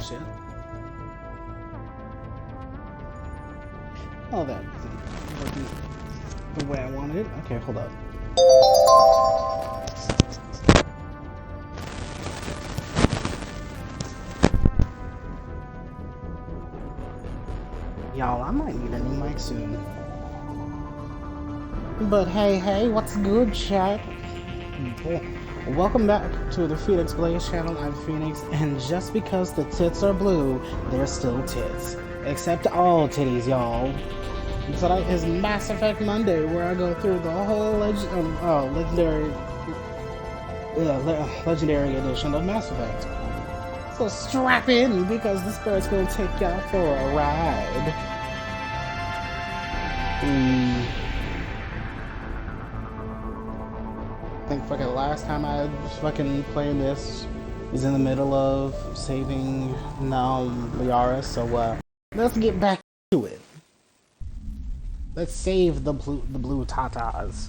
Shit. Oh, that wasn't the way I wanted it. Okay, hold up. Y'all, I might need a new mic soon. But hey, what's good, chat? Welcome back to the Phoenix Blaze channel. I'm Phoenix, and just because the tits are blue, they're still tits. Except all titties, y'all. Tonight is Mass Effect Monday, where I go through the whole legendary edition of Mass Effect. So strap in, because this bird's gonna take y'all for a ride. I think fucking last time I fucking played this was in the middle of saving Liara, so let's get back to it. Let's save the blue tatas.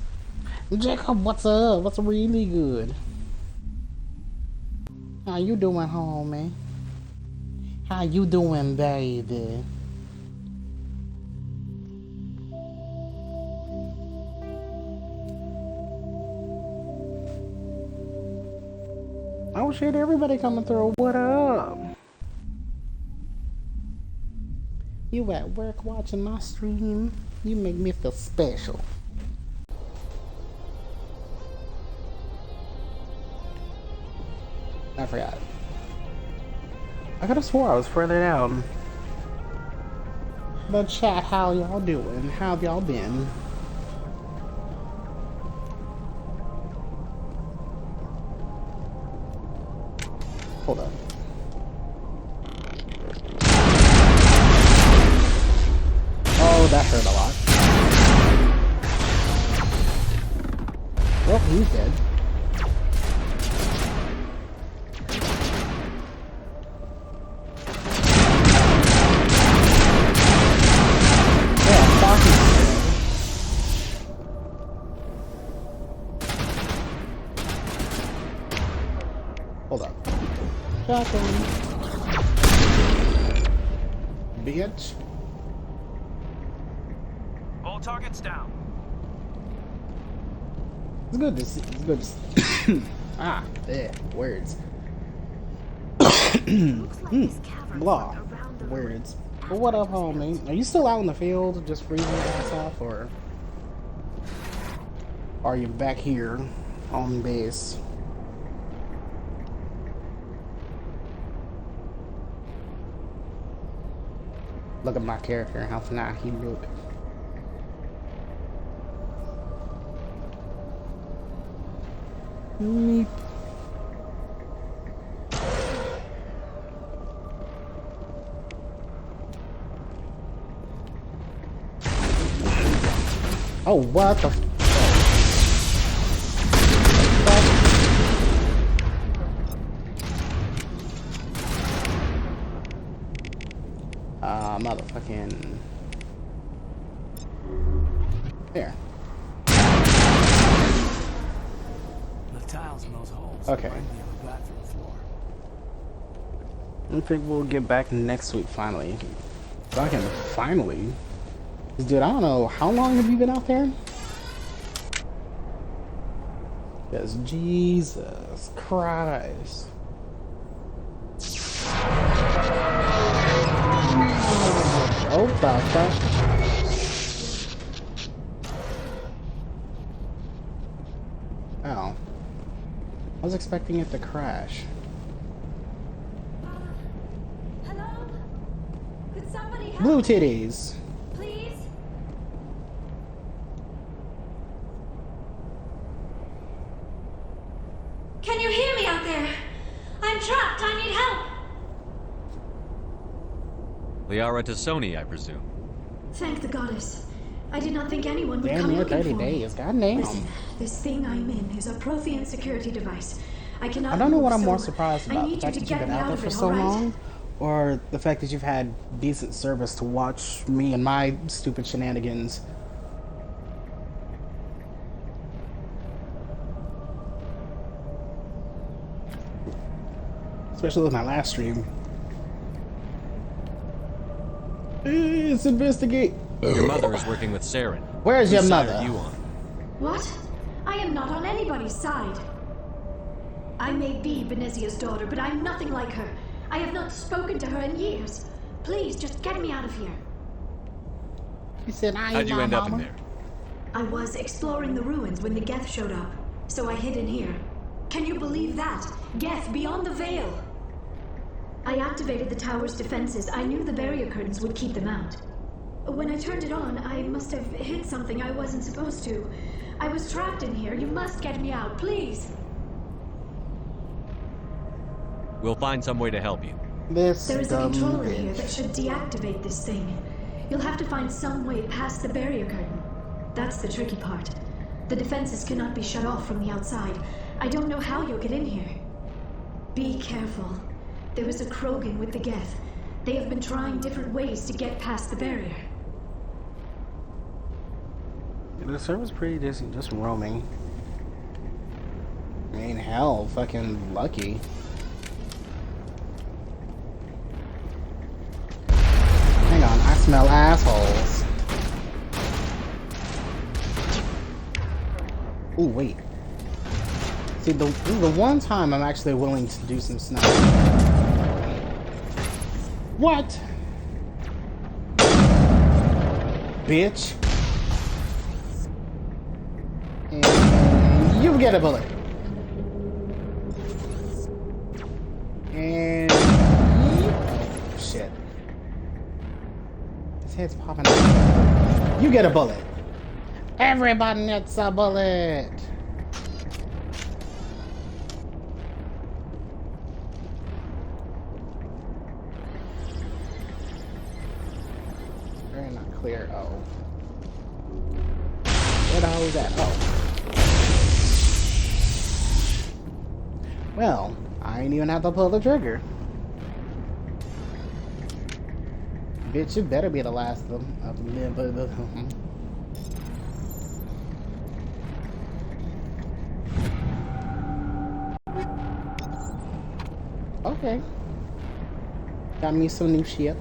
Jacob, what's up? What's really good? How you doing, homie? How you doing, baby? Oh shit, everybody coming through. What up? You at work watching my stream? You make me feel special. I forgot. I could have swore I was further down. But chat, how y'all doing? How have y'all been? Hold up. Oh, that hurt a lot. Well, he's dead. Hold up. Shotgun. Bitch. All targets down. It's good to see. It's good to see. Words. Blah. Words. But what up, homie? Are you still out in the field just freezing your ass off, or are you back here on base? Look at my character and how fly he look. Meep. Oh, what the f- motherfucking... There. The tiles in those holes. Okay. Right near the bathroom floor. I think we'll get back next week, finally. Fucking finally. Dude, I don't know, how long have you been out there? Because Jesus Christ. Oh, fuck. Oh. I was expecting it to crash. Hello? Could somebody help? Blue titties. Please? Can you hear me out there? I'm trapped. I need help. Liara T'soni, I presume. Thank the goddess. I did not think anyone would Damn come near looking 30 for me. days. Goddamn. Listen, this thing I'm in is a Prothean security device. I cannot I don't know move, what I'm so more surprised I about. need The fact you that to you've get been me out there of for it, so all right? long, or the fact that you've had decent service to watch me and my stupid shenanigans. Especially with my last stream. Let's investigate. Your mother is working with Saren. Where's your Whose side mother? are you on? What? I am not on anybody's side. I may be Benezia's daughter, but I'm nothing like her. I have not spoken to her in years. Please, just get me out of here. He said, I ain't How'd you my end up in mama. there? I was exploring the ruins when the Geth showed up, so I hid in here. Can you believe that? Geth beyond the veil! I activated the tower's defenses. I knew the barrier curtains would keep them out. When I turned it on, I must have hit something I wasn't supposed to. I was trapped in here. You must get me out, please. We'll find some way to help you. This There is a dumb controller here bitch. that should deactivate this thing. You'll have to find some way past the barrier curtain. That's the tricky part. The defenses cannot be shut off from the outside. I don't know how you'll get in here. Be careful. There is a Krogan with the Geth. They have been trying different ways to get past the barrier. The server's pretty decent, just roaming. I mean, hell, fucking lucky. Hang on, I smell assholes. Ooh, wait. See, this is the one time I'm actually willing to do some sniping. What? Bitch. And you get a bullet. And oh, shit. His head's popping out. You get a bullet. Everybody gets a bullet. Very not clear. Oh. Where the hell is that? Oh. Well, I ain't even have to pull the trigger. Bitch, you better be the last of them. Okay. Got me some new shit.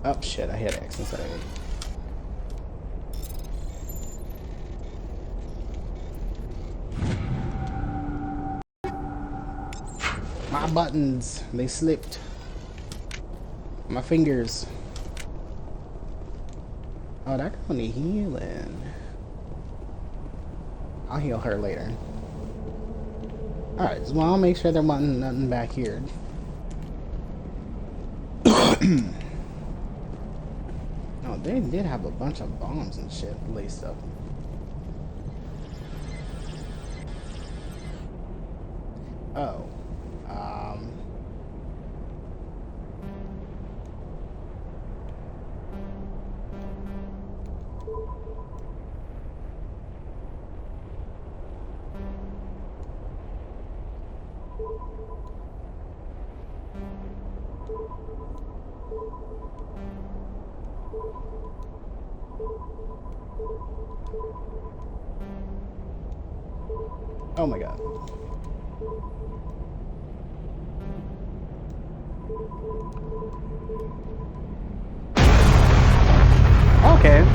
Oh shit, I hit X instead of A. My buttons, they slipped. My fingers. Oh, that girl need healing. I'll heal her later. Alright, so I'll make sure there wasn't nothing back here. Oh, they did have a bunch of bombs and shit laced up. Oh. Oh my god. Okay.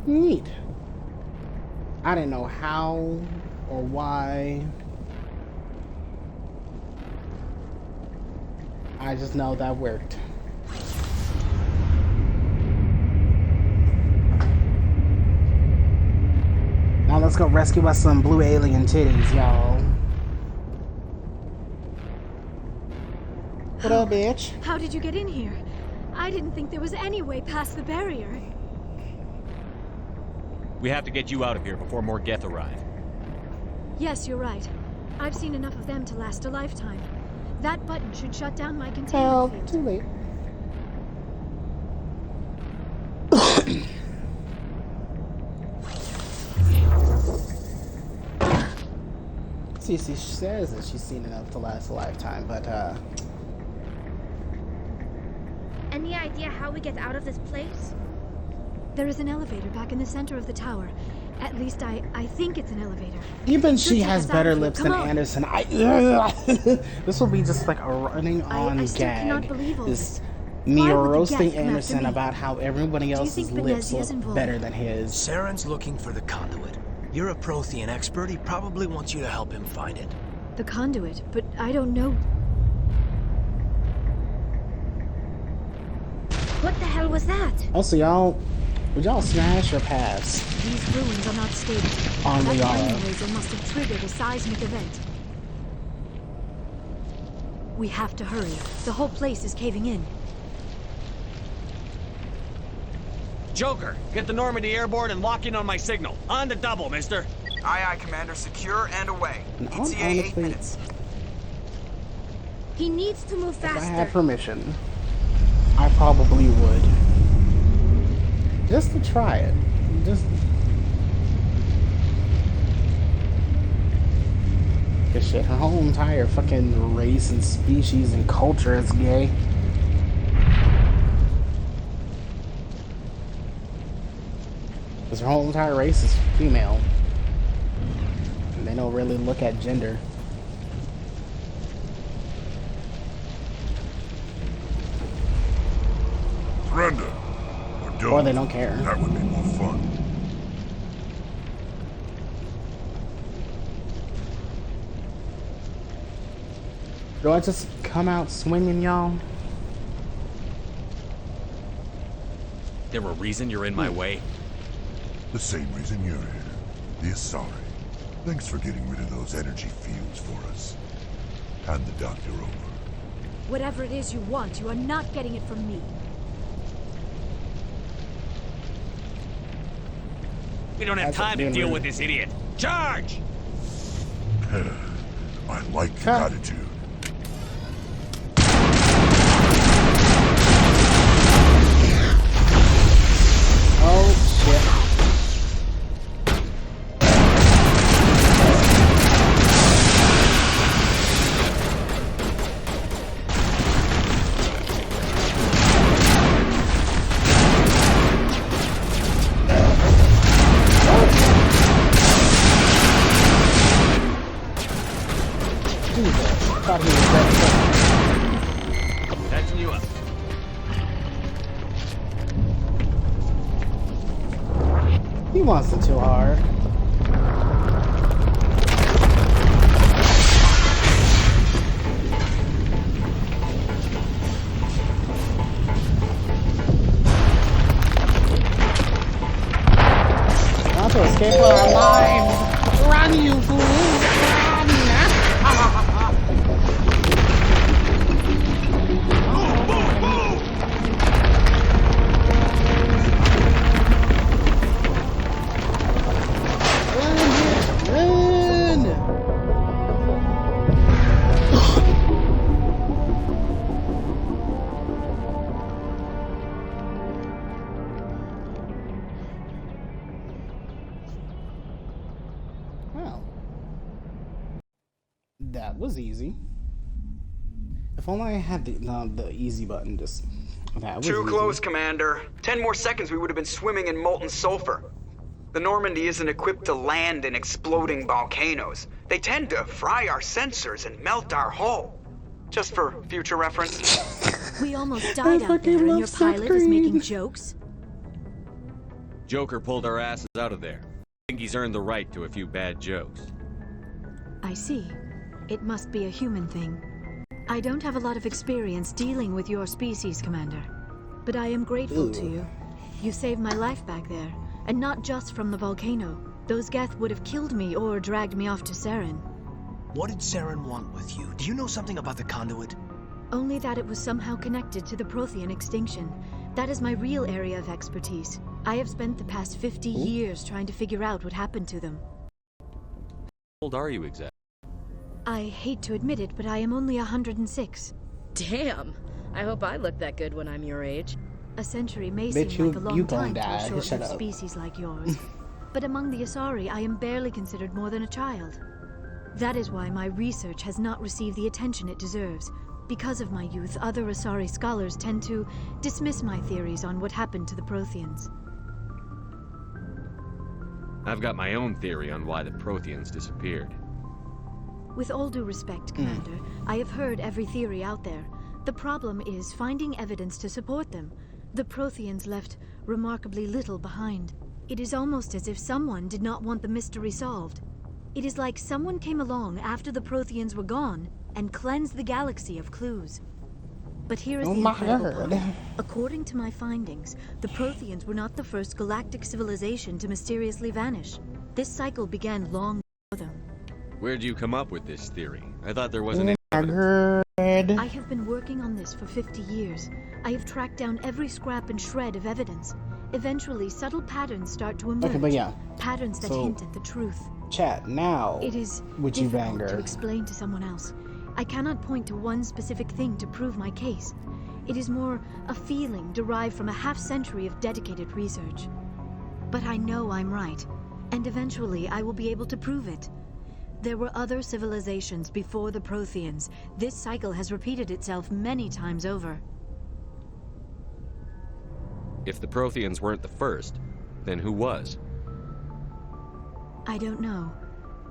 Neat. I didn't know how or why. I just know that worked. Now let's go rescue us some blue alien titties, y'all. What up, bitch? How did you get in here? I didn't think there was any way past the barrier. We have to get you out of here before more Geth arrive. Yes, you're right. I've seen enough of them to last a lifetime. That button should shut down my Well, containment too field. late. See, she says that she's seen enough to last a lifetime, but Any idea how we get out of this place? There is an elevator back in the center of the tower. At least I think it's an elevator. Even Should she take has us out better of here. lips Come than on. Anderson. This will be just like a running on I still cannot gag. believe all Is this. me Why would the roasting Geth come after Anderson me? about how everybody you else's think lips Benezia's look involved? better than his. Saren's looking for the conduit. You're a Prothean expert. He probably wants you to help him find it. The conduit, but I don't know. What the hell was that? Also, would y'all smash or pass These ruins are not stable. on That Liara? mining laser must have triggered a seismic event. We have to hurry. The whole place is caving in. Joker, get the Normandy airborne and lock in on my signal. On the double, mister. Aye, aye, Commander. Secure and away. No, ETA 8 honestly- minutes. He needs to move If I had faster. permission, I probably would. Just to try it. Just. Cause shit, her whole entire fucking race and species and culture is gay. Cause her whole entire race is female. And they don't really look at gender. Surrender. Or they don't care. That would be more fun. Do I just come out swinging, y'all? There a reason you're in my way? The same reason you're here. The Asari. Thanks for getting rid of those energy fields for us. Hand the doctor over. Whatever it is you want, you are not getting it from me. We don't have That's time to being deal rude. with this idiot. Charge! I like your Huh. attitude. Oh shit. Jesus, thought he was dead. Catching you up. He wants it too hard. Want to escape while alive? Run, you fool! Run! Well, that was easy. If only I had the easy button. Just that was Too easy. close, Commander. 10 more seconds, we would have been swimming in molten sulfur. The Normandy isn't equipped to land in exploding volcanoes. They tend to fry our sensors and melt our hull. Just for future reference. We almost died out fucking there and love your pilot is sunscreen. making jokes? Joker pulled our asses out of there. I think he's earned the right to a few bad jokes. I see. It must be a human thing. I don't have a lot of experience dealing with your species, Commander. But I am grateful to Ooh. you. You saved my life back there, and not just from the volcano. Those Geth would have killed me or dragged me off to Saren. What did Saren want with you? Do you know something about the conduit? Only that it was somehow connected to the Prothean extinction. That is my real area of expertise. I have spent the past 50 years trying to figure out what happened to them. How old are you exactly? I hate to admit it, but I am only 106. Damn. I hope I look that good when I'm your age. A century may Bitch, seem like a you long gon' time to die. a Shut short-lived up. species like yours. But among the Asari, I am barely considered more than a child. That is why my research has not received the attention it deserves. Because of my youth, other Asari scholars tend to dismiss my theories on what happened to the Protheans. I've got my own theory on why the Protheans disappeared. With all due respect, Commander, I have heard every theory out there. The problem is finding evidence to support them. The Protheans left remarkably little behind. It is almost as if someone did not want the mystery solved. It is like someone came along after the Protheans were gone and cleansed the galaxy of clues. But here is the incredible part. According to my findings, the Protheans were not the first galactic civilization to mysteriously vanish. This cycle began long before them. Where'd you come up with this theory? I thought there wasn't any I have been working on this for 50 years. I have tracked down every scrap and shred of evidence. Eventually, subtle patterns start to emerge. Okay, but yeah. Patterns that hint at the truth. Chat now. It is Would you difficult banger? to explain to someone else. I cannot point to one specific thing to prove my case. It is more a feeling derived from a half-century of dedicated research. But I know I'm right, and eventually I will be able to prove it. There were other civilizations before the Protheans. This cycle has repeated itself many times over. If the Protheans weren't the first, then who was? I don't know.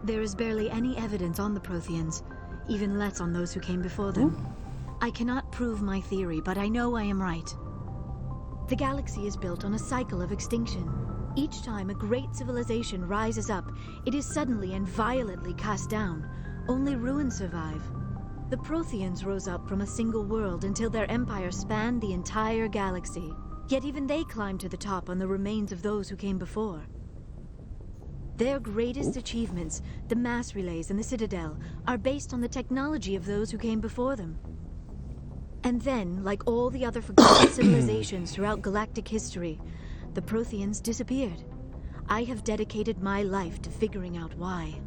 There is barely any evidence on the Protheans, even less on those who came before them. I cannot prove my theory, but I know I am right. The galaxy is built on a cycle of extinction. Each time a great civilization rises up, it is suddenly and violently cast down. Only ruins survive. The Protheans rose up from a single world until their empire spanned the entire galaxy. Yet even they climbed to the top on the remains of those who came before. Their greatest achievements, the mass relays and the Citadel, are based on the technology of those who came before them. And then, like all the other forgotten civilizations throughout galactic history, the Protheans disappeared. I have dedicated my life to figuring out why.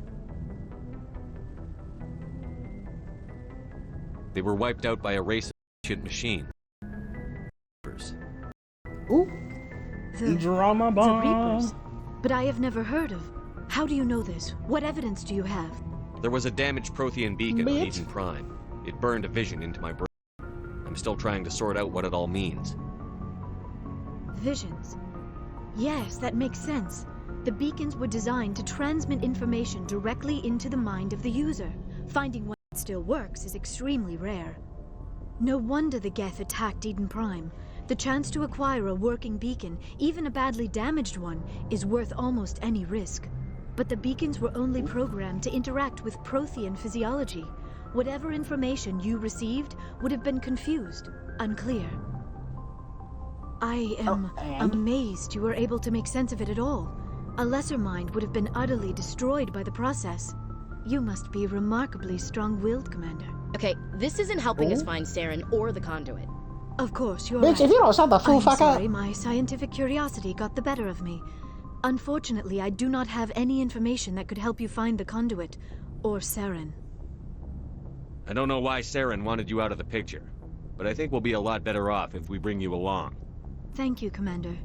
They were wiped out by a race of ancient machines. Ooh. The Drama bomb. Reapers? But I have never heard of. How do you know this? What evidence do you have? There was a damaged Prothean beacon on Bitch. Eden Prime. It burned a vision into my brain. I'm still trying to sort out what it all means. Visions. Yes, that makes sense. The beacons were designed to transmit information directly into the mind of the user. Finding one that still works is extremely rare. No wonder the Geth attacked Eden Prime. The chance to acquire a working beacon, even a badly damaged one, is worth almost any risk. But the beacons were only programmed to interact with Prothean physiology. Whatever information you received would have been confused, unclear. I am amazed you were able to make sense of it at all. A lesser mind would have been utterly destroyed by the process. You must be remarkably strong-willed, Commander. Okay, this isn't helping us find Saren or the conduit. Of course, you're Bitch, right. if you don't shut the I'm fuck sorry, up. my scientific curiosity got the better of me. Unfortunately, I do not have any information that could help you find the conduit, or Saren. I don't know why Saren wanted you out of the picture, but I think we'll be a lot better off if we bring you along. Thank you, Commander.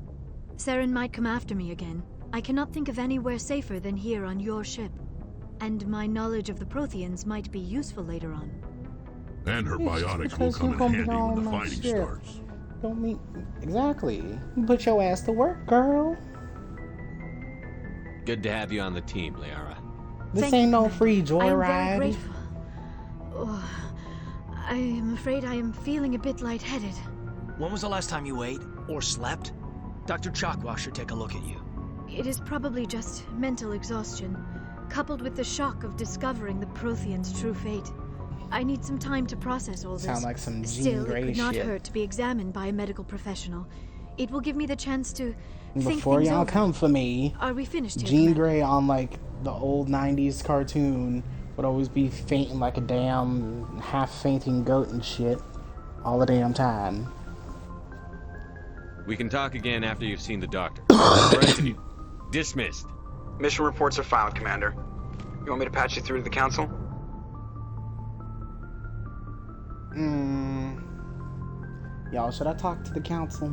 Saren might come after me again. I cannot think of anywhere safer than here on your ship. And my knowledge of the Protheans might be useful later on. And her Yeah, just biotics will because come you in gonna be handy when on the my fighting ship. starts. Don't mean exactly. Put your ass to work, girl. Good to have you on the team, Liara. This Thank ain't you, no Commander. free I am very joyride. grateful. Oh, I am afraid I am feeling a bit lightheaded. When was the last time you ate or slept? Dr. Chakwa should take a look at you. It is probably just mental exhaustion, coupled with the shock of discovering the Protheans' true fate. I need some time to process all this. Sound like some Jean Still, Grey it could not shit. hurt to be examined by a medical professional. It will give me the chance to think Before things y'all over. come for me, Are we finished here, Jean Commander? Grey on like the old 90s cartoon would always be fainting like a damn half-fainting goat and shit all the damn time. We can talk again after you've seen the doctor. The rest of you, dismissed. Mission reports are filed, Commander. You want me to patch you through to the Council? Y'all, should I talk to the council?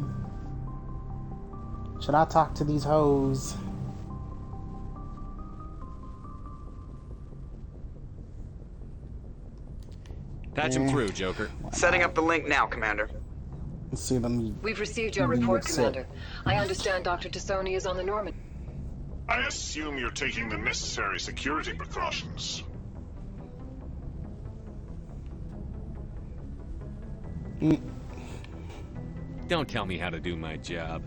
Should I talk to these hoes? Patch him through, Joker. Setting up the link now, Commander. Let's see them. We've received your Being report, sick. Commander. I understand Dr. T'soni is on the Norman. I assume you're taking the necessary security precautions. Don't tell me how to do my job.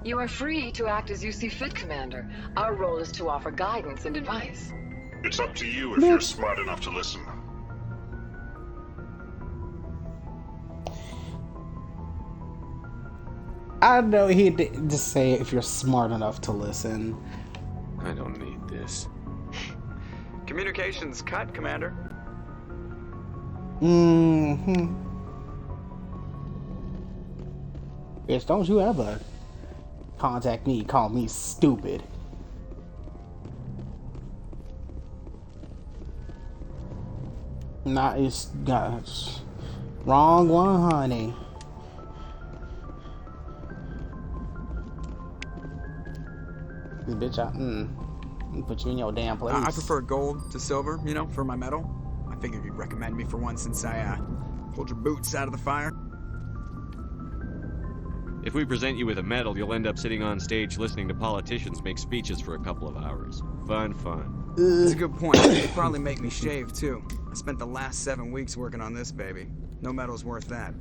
You are free to act as you see fit, Commander. Our role is to offer guidance and advice. It's up to you if you're smart enough to listen. I know he didn't just say if you're smart enough to listen. I don't need this. Communications cut, Commander. Mm-hmm. Bitch, don't you ever contact me, call me stupid. Nah, it's gosh. Wrong one, honey. This bitch, I'll put you in your damn place. I prefer gold to silver, you know, for my medal. I figured you'd recommend me for one since I pulled your boots out of the fire. If we present you with a medal, you'll end up sitting on stage listening to politicians make speeches for a couple of hours. Fun. That's a good point. It'd probably make me shave, too. I spent the last 7 weeks working on this baby. No medal's worth that.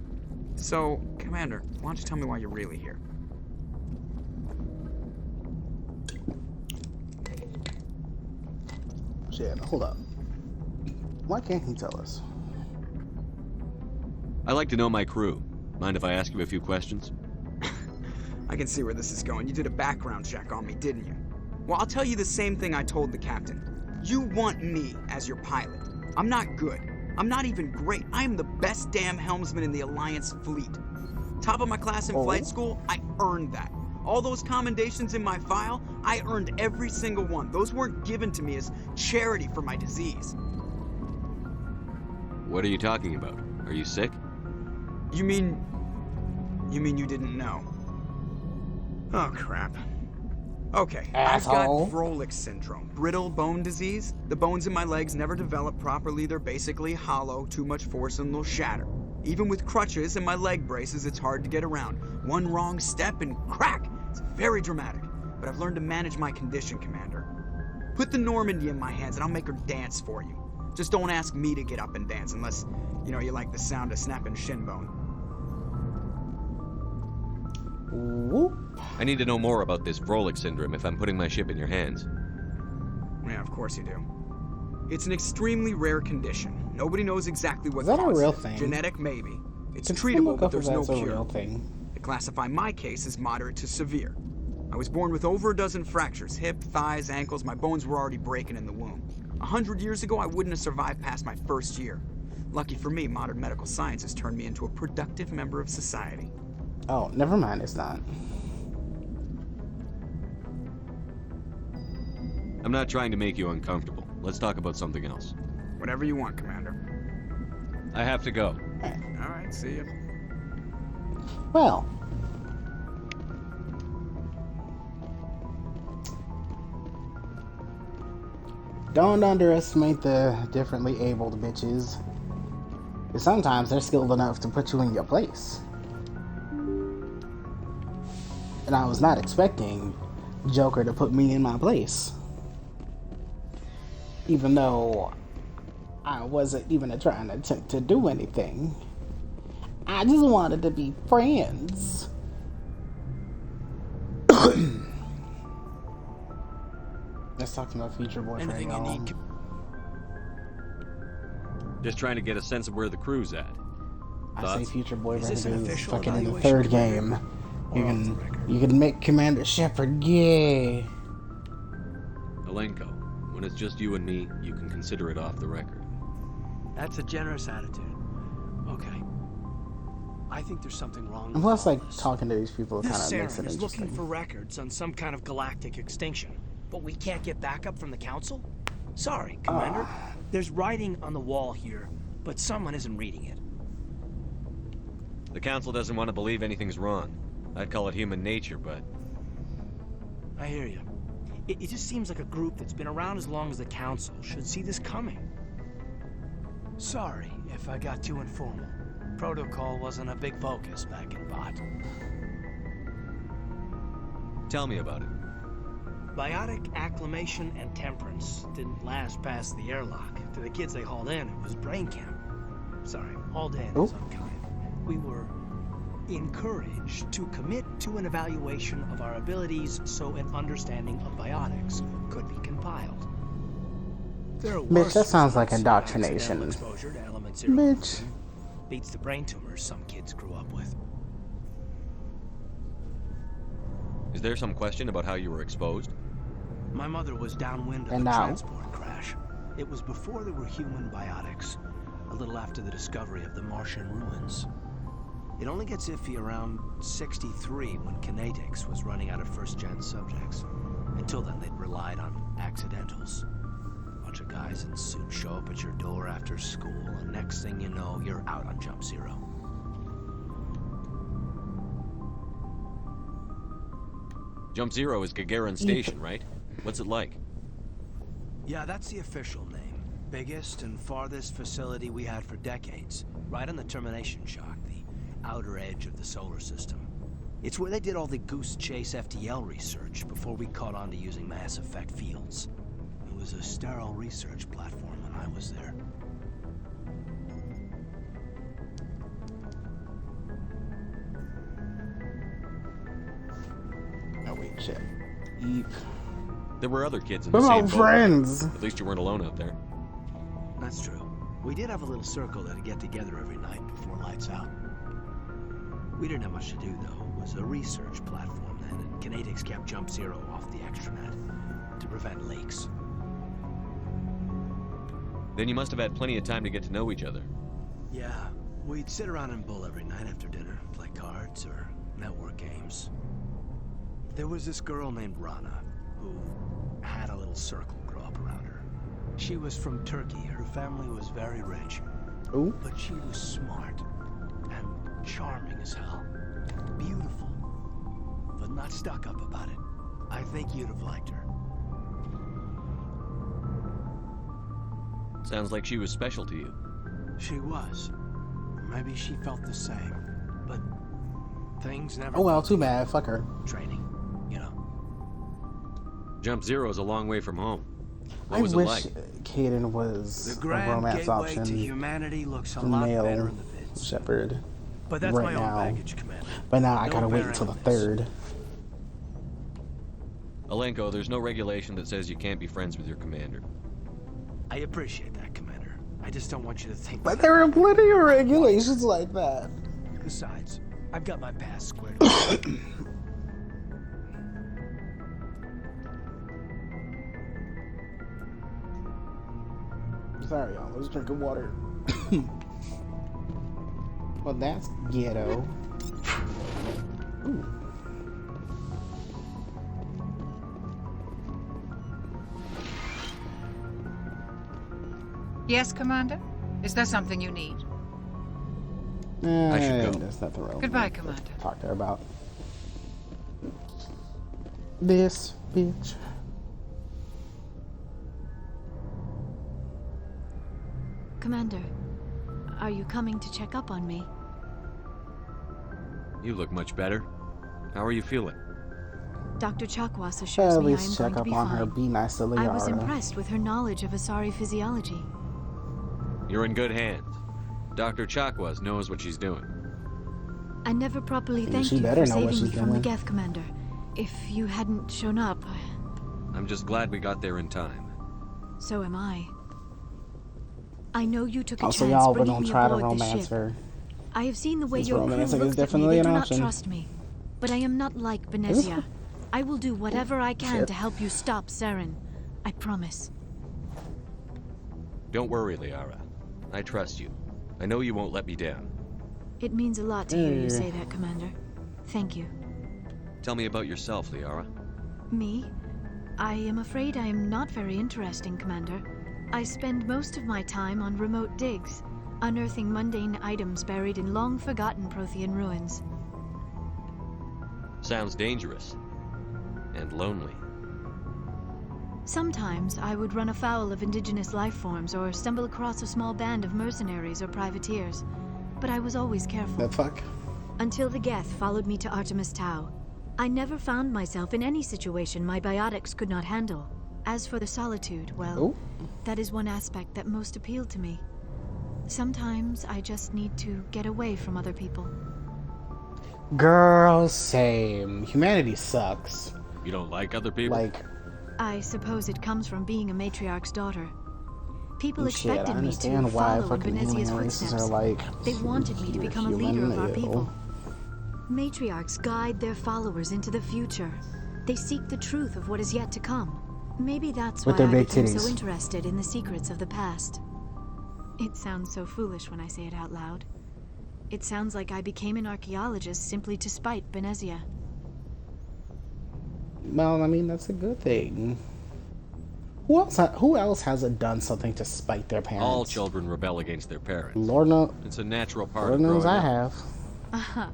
So, Commander, why don't you tell me why you're really here? Shit, hold up. Why can't he tell us? I like to know my crew. Mind if I ask you a few questions? I can see where this is going. You did a background check on me, didn't you? Well, I'll tell you the same thing I told the captain. You want me as your pilot. I'm not good. I'm not even great. I am the best damn helmsman in the Alliance fleet. Top of my class in flight school, I earned that. All those commendations in my file, I earned every single one. Those weren't given to me as charity for my disease. What are you talking about? Are you sick? You mean you didn't know? Oh, crap. Okay, Asshole. I've got Froelich syndrome, brittle bone disease. The bones in my legs never develop properly. They're basically hollow, too much force and they'll shatter. Even with crutches and my leg braces, it's hard to get around. One wrong step and crack! It's very dramatic. But I've learned to manage my condition, Commander. Put the Normandy in my hands and I'll make her dance for you. Just don't ask me to get up and dance unless, you know, you like the sound of snapping shin bone. Whoop. I need to know more about this Froelich syndrome if I'm putting my ship in your hands. Yeah, of course you do. It's an extremely rare condition. Nobody knows exactly what Is that a causes real it. thing? Genetic, maybe. It's Can treatable, someone but look there's up no if that's a cure. real thing? They classify my case as moderate to severe. I was born with over a dozen fractures, hip, thighs, ankles. My bones were already breaking in the womb. 100 years ago, I wouldn't have survived past my first year. Lucky for me, modern medical science has turned me into a productive member of society. Oh, never mind, it's not. I'm not trying to make you uncomfortable. Let's talk about something else. Whatever you want, Commander. I have to go. All right, see ya. Well. Don't underestimate the differently abled bitches. Because sometimes they're skilled enough to put you in your place. And I was not expecting Joker to put me in my place. Even though I wasn't even trying to attempt to do anything. I just wanted to be friends. Let's talk to my future boyfriend. Anything you need. Just trying to get a sense of where the crew's at. I Thoughts? say future boyfriend Is this an because official fucking in the evaluation, third Commander? game. You can make Commander Shepard gay. Alenko, when it's just you and me, you can consider it off the record. That's a generous attitude. Okay. I think there's something wrong And with plus, all like, this. talking to these people kind This of makes it Saren is looking interesting. for records on some kind of galactic extinction, but we can't get backup from the Council? Sorry, Commander. There's writing on the wall here, but someone isn't reading it. The Council doesn't want to believe anything's wrong. I'd call it human nature, but... I hear you. It just seems like a group that's been around as long as the Council should see this coming. Sorry if I got too informal. Protocol wasn't a big focus back in Bot. Tell me about it. Biotic acclimation and temperance didn't last past the airlock. To the kids they hauled in, it was brain camp. Sorry, hauled in is unkind. We were encouraged to commit to an evaluation of our abilities so an understanding of biotics could be compiled. Bitch, that sounds like indoctrination. Exposure to element zero Bitch. beats the brain tumors some kids grew up with. Is there some question about how you were exposed? My mother was downwind of a transport crash. It was before there were human biotics, a little after the discovery of the Martian ruins. It only gets iffy around 63 when Kinetics was running out of first-gen subjects. Until then, they'd relied on accidentals. A bunch of guys in suits show up at your door after school, and next thing you know, you're out on Jump Zero. Jump Zero is Gagarin Station, right? What's it like? Yeah, that's the official name. Biggest and farthest facility we had for decades. Right on the termination shock, the outer edge of the solar system. It's where they did all the Goose Chase FTL research before we caught on to using mass effect fields. It was a sterile research platform when I was there. Oh wait, shit. Eep. There were other kids in What the same about boat. friends? At least you weren't alone out there. That's true. We did have a little circle that'd get together every night before lights out. We didn't have much to do, though. It was a research platform then, and Kinetics kept Jump Zero off the extranet to prevent leaks. Then you must have had plenty of time to get to know each other. Yeah, we'd sit around and bull every night after dinner, play cards or network games. There was this girl named Rana, who had a little circle grow up around her. She was from Turkey. Her family was very rich. Ooh. But she was smart and charming as hell. Beautiful, but not stuck up about it. I think you'd have liked her. Sounds like she was special to you. She was. Maybe she felt the same. But things never... Oh well, too bad. Fuck her. Training, you know. Jump Zero is a long way from home. What I was wish it like? Caden was The a grand romance gateway option to humanity looks a for lot male better in the vids. Shepherd. But that's right my own now. baggage, Commander. But now I No gotta wait bearing until the on this. 3rd. Alenko, there's no regulation that says you can't be friends with your commander. I appreciate that, Commander. I just don't want you to think But that there are plenty of regulations like that. Besides, I've got my past squared away. Sorry, y'all. I was drinking water. Well, that's ghetto. Ooh. Yes, Commander? Is there something you need? I should go. There's nothing wrong. Goodbye, with it. Commander. Talk to her about this bitch. Commander, are you coming to check up on me? You look much better. How are you feeling? Dr. Chakwas assures At me I am least going check to up be on fine. her. Be nice to Liara. I was impressed with her knowledge of Asari physiology. You're in good hands. Dr. Chakwas knows what she's doing. I never properly Yeah, thanked she you better for know what saving me she's from the doing. Geth, Commander. If you hadn't shown up, I'm just glad we got there in time. so am I. I know you took a Also, chance y'all, but bringing don't me try to aboard the romance ship. her. I have seen the way Since your crew romancing is looks at me. definitely They an do not option. trust me. But I am not like Benezia. I will do whatever I can Shit. to help you stop Saren. I promise. Don't worry, Liara. I trust you. I know you won't let me down. It means a lot to hear you say that, Commander. Thank you. Tell me about yourself, Liara. Me? I am afraid I am not very interesting, Commander. I spend most of my time on remote digs, unearthing mundane items buried in long-forgotten Prothean ruins. Sounds dangerous. And lonely. Sometimes I would run afoul of indigenous life forms or stumble across a small band of mercenaries or privateers, but I was always careful. The fuck? Until the Geth followed me to Artemis Tau. I never found myself in any situation my biotics could not handle. As for the solitude, well, that is one aspect that most appealed to me. Sometimes I just need to get away from other people. Girl, same. Humanity sucks. You don't like other people? Like, I suppose it comes from being a matriarch's daughter. People shit, I expected me to understand why follow in fucking Benezia's alien races footsteps. are like, They wanted me to you're become a human, leader of our ew. people. Matriarchs guide their followers into the future. They seek the truth of what is yet to come. Maybe that's why With their I big became titties. so interested in the secrets of the past. It sounds so foolish when I say it out loud. It sounds like I became an archaeologist simply to spite Benezia. Well, I mean, that's a good thing. Who else hasn't done something to spite their parents? All children rebel against their parents. Lord knows. It's a natural part Lord of growing knows I up. have. Aha.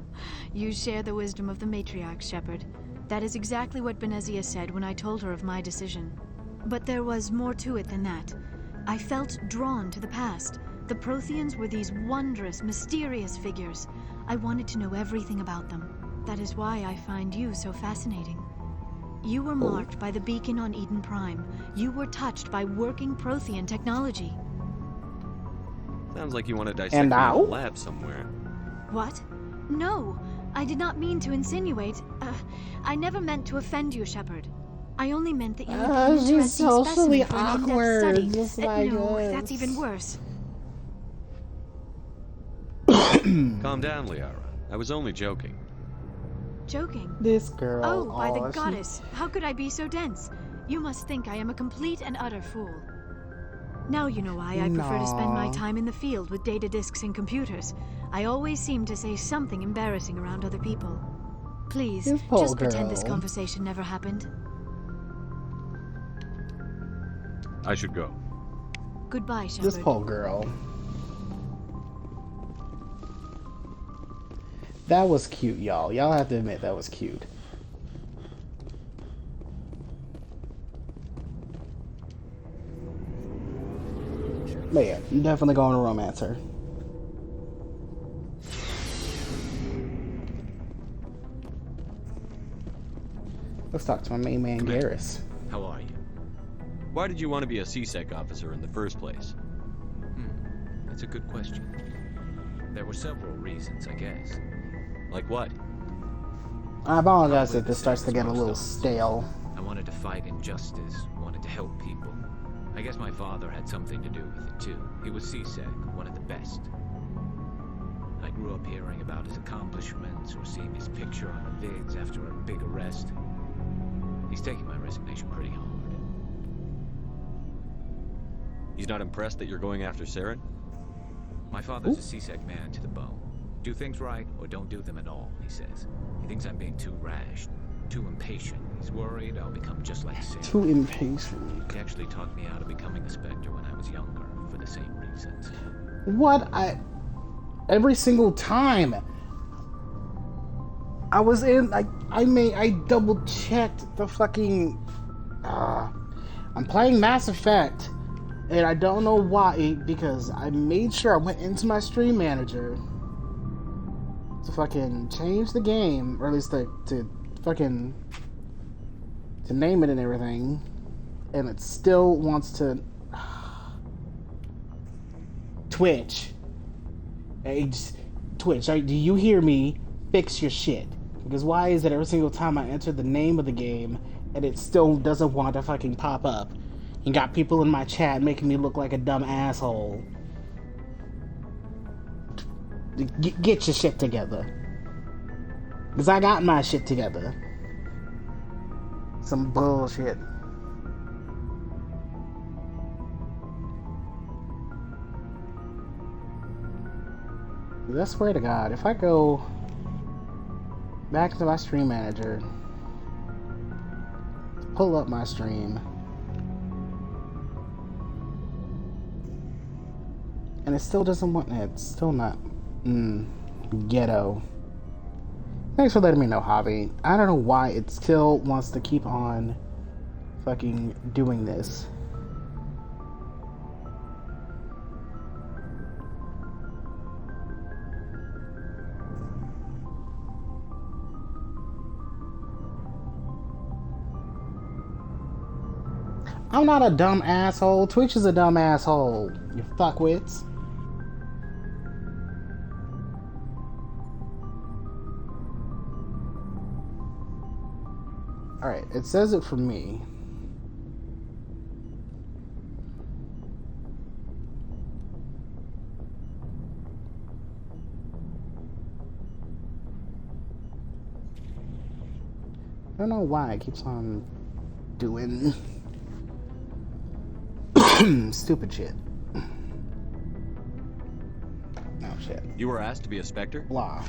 You share the wisdom of the matriarch, Shepard. That is exactly what Benezia said when I told her of my decision. But there was more to it than that. I felt drawn to the past. The Protheans were these wondrous, mysterious figures. I wanted to know everything about them. That is why I find you so fascinating. You were marked by the beacon on Eden Prime. You were touched by working Prothean technology. Sounds like you want to dissect And me in now? a lab somewhere. What? No, I did not mean to insinuate. I never meant to offend you, Shepard. I only meant that you would be an She's interesting socially specimen for an in-depth awkward, study. just like No, us. that's even worse. Calm down, Liara. I was only joking. Joking? This girl. Oh, by the she- goddess. How could I be so dense? You must think I am a complete and utter fool. Now you know why I prefer to spend my Nah. time in the field with data disks and computers. I always seem to say something embarrassing around other people. Please, This poor just pretend this girl. conversation never happened. I should go. Goodbye, Shepard. This poor girl. That was cute, y'all. Y'all have to admit that was cute. But yeah, I'm definitely going to romance her. Let's talk to my main man, Garrus. How are you? Why did you want to be a CSEC officer in the first place? That's a good question. There were several reasons, I guess. Like what? I apologize if this starts to get a little stale. I wanted to fight injustice, wanted to help people. I guess my father had something to do with it too. He was CSEC, one of the best. I grew up hearing about his accomplishments or seeing his picture on the vids after a big arrest. He's taking my resignation pretty hard. He's not impressed that you're going after Saren? My father's a CSEC man to the bone. Do things right or don't do them at all, he says. He thinks I'm being too rash, too impatient. He's worried I'll become just like Saren. Too impatient. He actually talked me out of becoming a Spectre when I was younger for the same reasons. What? Every single time I was in, I double checked the fucking, I'm playing Mass Effect, and I don't know why, because I made sure I went into my stream manager to fucking change the game, or at least to name it and everything, and it still wants to Twitch. Twitch, do you hear me? Fix your shit. Because why is it every single time I enter the name of the game and it still doesn't want to fucking pop up? You got people in my chat making me look like a dumb asshole. Get your shit together. Because I got my shit together. Some bullshit. I swear to God, if I go back to my stream manager, pull up my stream, and it still doesn't want it, it's still not ghetto. Thanks for letting me know, Javi. I don't know why it still wants to keep on fucking doing this. I'm not a dumb asshole. Twitch is a dumb asshole. You fuckwits. Alright, it says it for me. I don't know why it keeps on doing stupid shit. Oh shit. You were asked to be a Spectre? Blah.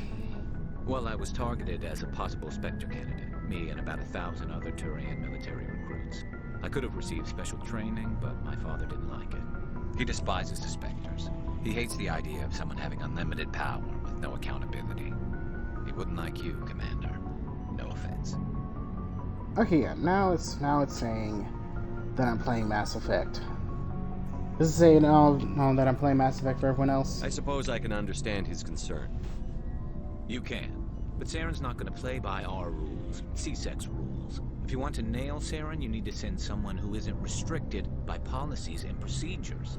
Well, I was targeted as a possible Spectre candidate. Me and about 1,000 other Turian military recruits. I could have received special training, but my father didn't like it. He despises the Spectres. He hates the idea of someone having unlimited power with no accountability. He wouldn't like you, Commander. No offense. Okay, yeah, now it's saying that I'm playing Mass Effect. Does it say that I'm playing Mass Effect for everyone else? I suppose I can understand his concern. You can. But Saren's not going to play by our rules, C-Sec's rules. If you want to nail Saren, you need to send someone who isn't restricted by policies and procedures.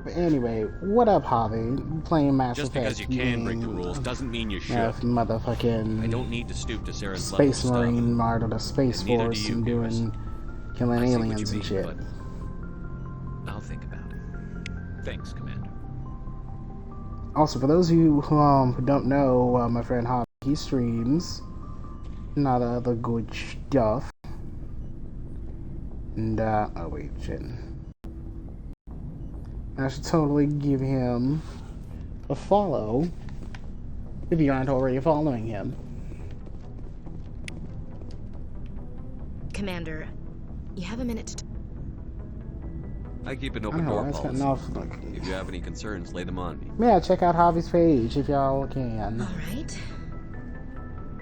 But anyway, what up, Javi? Playing Mass Just Effect. because you can break the rules doesn't mean you should. Motherfucking. I don't need to stoop to Saren's Space level of Marine stuff. part of the Space And neither Force do you, and Beerus. killing I see what aliens you and mean, shit. but I'll think about it. Thanks, Commander. Also, for those of you who don't know, my friend Javi, he streams not other good stuff. And oh wait, shit. I should totally give him a follow if you aren't already following him. Commander, you have a minute to I keep an I open don't know, door that's got policy. enough. Like, If you have any concerns, lay them on me. yeah, check out Javi's page if y'all can. Alright.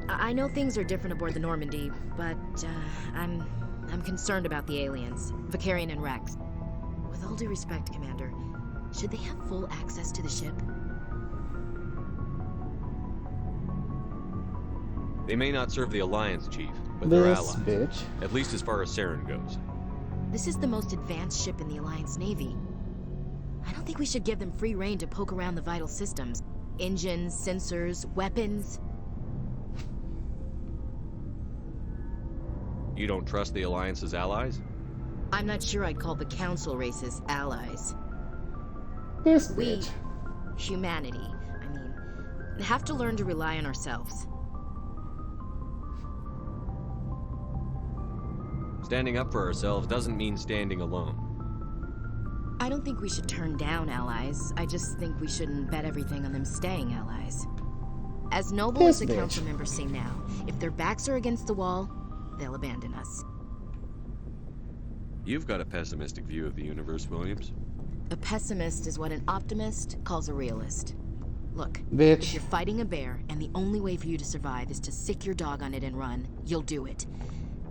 I know things are different aboard the Normandy, but I'm concerned about the aliens, Vicarian and Rex. With all due respect, Commander, should they have full access to the ship? They may not serve the Alliance, Chief, but they're This allies. bitch. At least as far as Saren goes. This is the most advanced ship in the Alliance Navy. I don't think we should give them free rein to poke around the vital systems. Engines, sensors, weapons. You don't trust the Alliance's allies? I'm not sure I'd call the Council races allies. This We, bitch. humanity, have to learn to rely on ourselves. Standing up for ourselves doesn't mean standing alone. I don't think we should turn down allies. I just think we shouldn't bet everything on them staying allies. As noble as the council members say now, if their backs are against the wall, they'll abandon us. You've got a pessimistic view of the universe, Williams. A pessimist is what an optimist calls a realist. Look, bitch. If you're fighting a bear and the only way for you to survive is to sick your dog on it and run, you'll do it.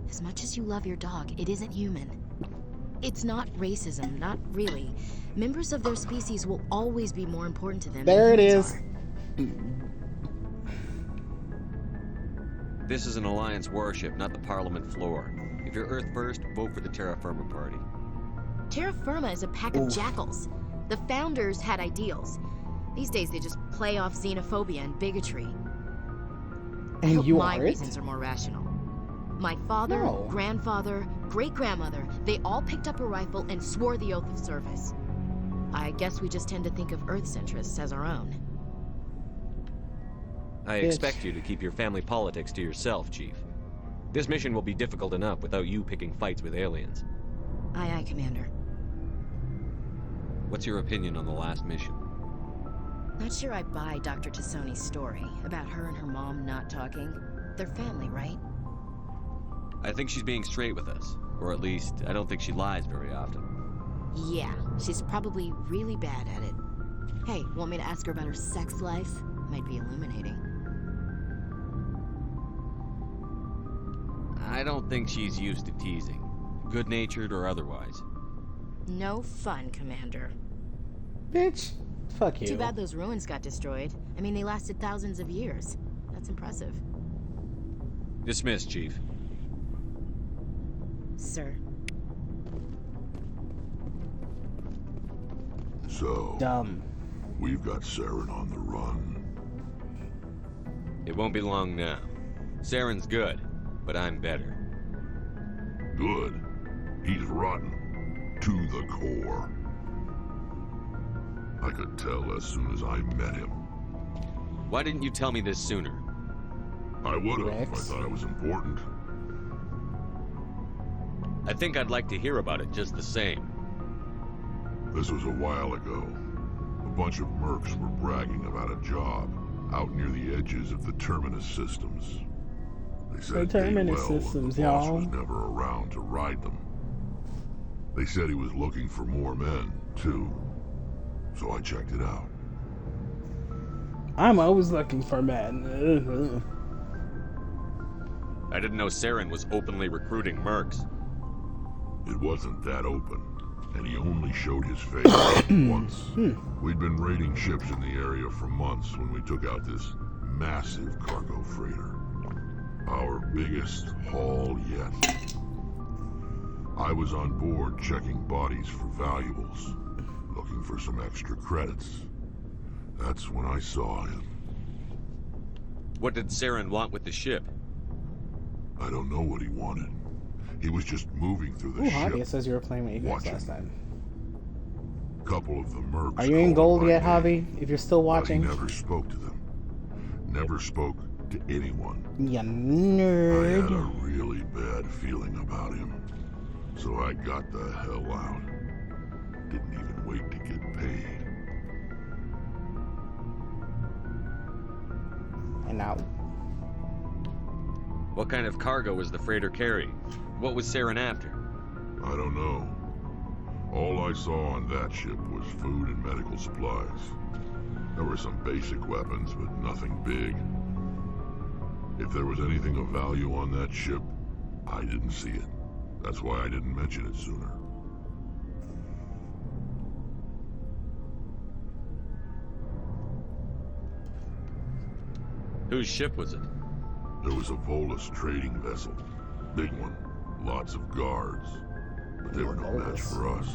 As much as you love your dog, it isn't human. It's not racism, not really. Members of their species will always be more important to them There than it humans is. are. This is an Alliance warship, not the Parliament floor. If you're Earth first, vote for the Terra Firma Party. Terra Firma is a pack of jackals. The founders had ideals. These days they just play off xenophobia and bigotry. I hope my reasons are more rational. My father, grandfather, great-grandmother, they all picked up a rifle and swore the oath of service. I guess we just tend to think of Earth's interests as our own. I expect you to keep your family politics to yourself, Chief. This mission will be difficult enough without you picking fights with aliens. Aye, aye, Commander. What's your opinion on the last mission? Not sure I buy Dr. T'soni's story about her and her mom not talking. They're family, right? I think she's being straight with us. Or at least, I don't think she lies very often. Yeah, she's probably really bad at it. Hey, want me to ask her about her sex life? Might be illuminating. I don't think she's used to teasing. Good-natured or otherwise. No fun, Commander. Bitch. Fuck you. Too bad those ruins got destroyed. I mean, they lasted thousands of years. That's impressive. Dismissed, Chief. Sir. So, Dumb. we've got Saren on the run. It won't be long now. Saren's good, but I'm better. Good. He's rotten. To the core. I could tell as soon as I met him. Why didn't you tell me this sooner? I would've if I thought it was important. I think I'd like to hear about it just the same. This was a while ago. A bunch of mercs were bragging about a job out near the edges of the Terminus systems. They said the Terminus systems, the boss y'all. was never around to ride them. They said he was looking for more men, too. So I checked it out. I'm always looking for men. I didn't know Saren was openly recruiting mercs. It wasn't that open, and he only showed his face once. We'd been raiding ships in the area for months when we took out this massive cargo freighter. Our biggest haul yet. I was on board checking bodies for valuables, looking for some extra credits. That's when I saw him. What did Saren want with the ship? I don't know what he wanted. He was just moving through the Ooh, ship. Javi, it says you were playing with Apex last time. Couple of the mercs. Are you in called gold my yet, name, Javi? If you're still watching. But he never spoke to them. Never spoke to anyone. You I nerd. had a really bad feeling about him. So I got the hell out. Didn't even wait to get paid. And now. What kind of cargo was the freighter carrying? What was Saren after? I don't know. All I saw on that ship was food and medical supplies. There were some basic weapons, but nothing big. If there was anything of value on that ship, I didn't see it. That's why I didn't mention it sooner. Whose ship was it? It was a Volus trading vessel. Big one. Lots of guards. But they were no match for us.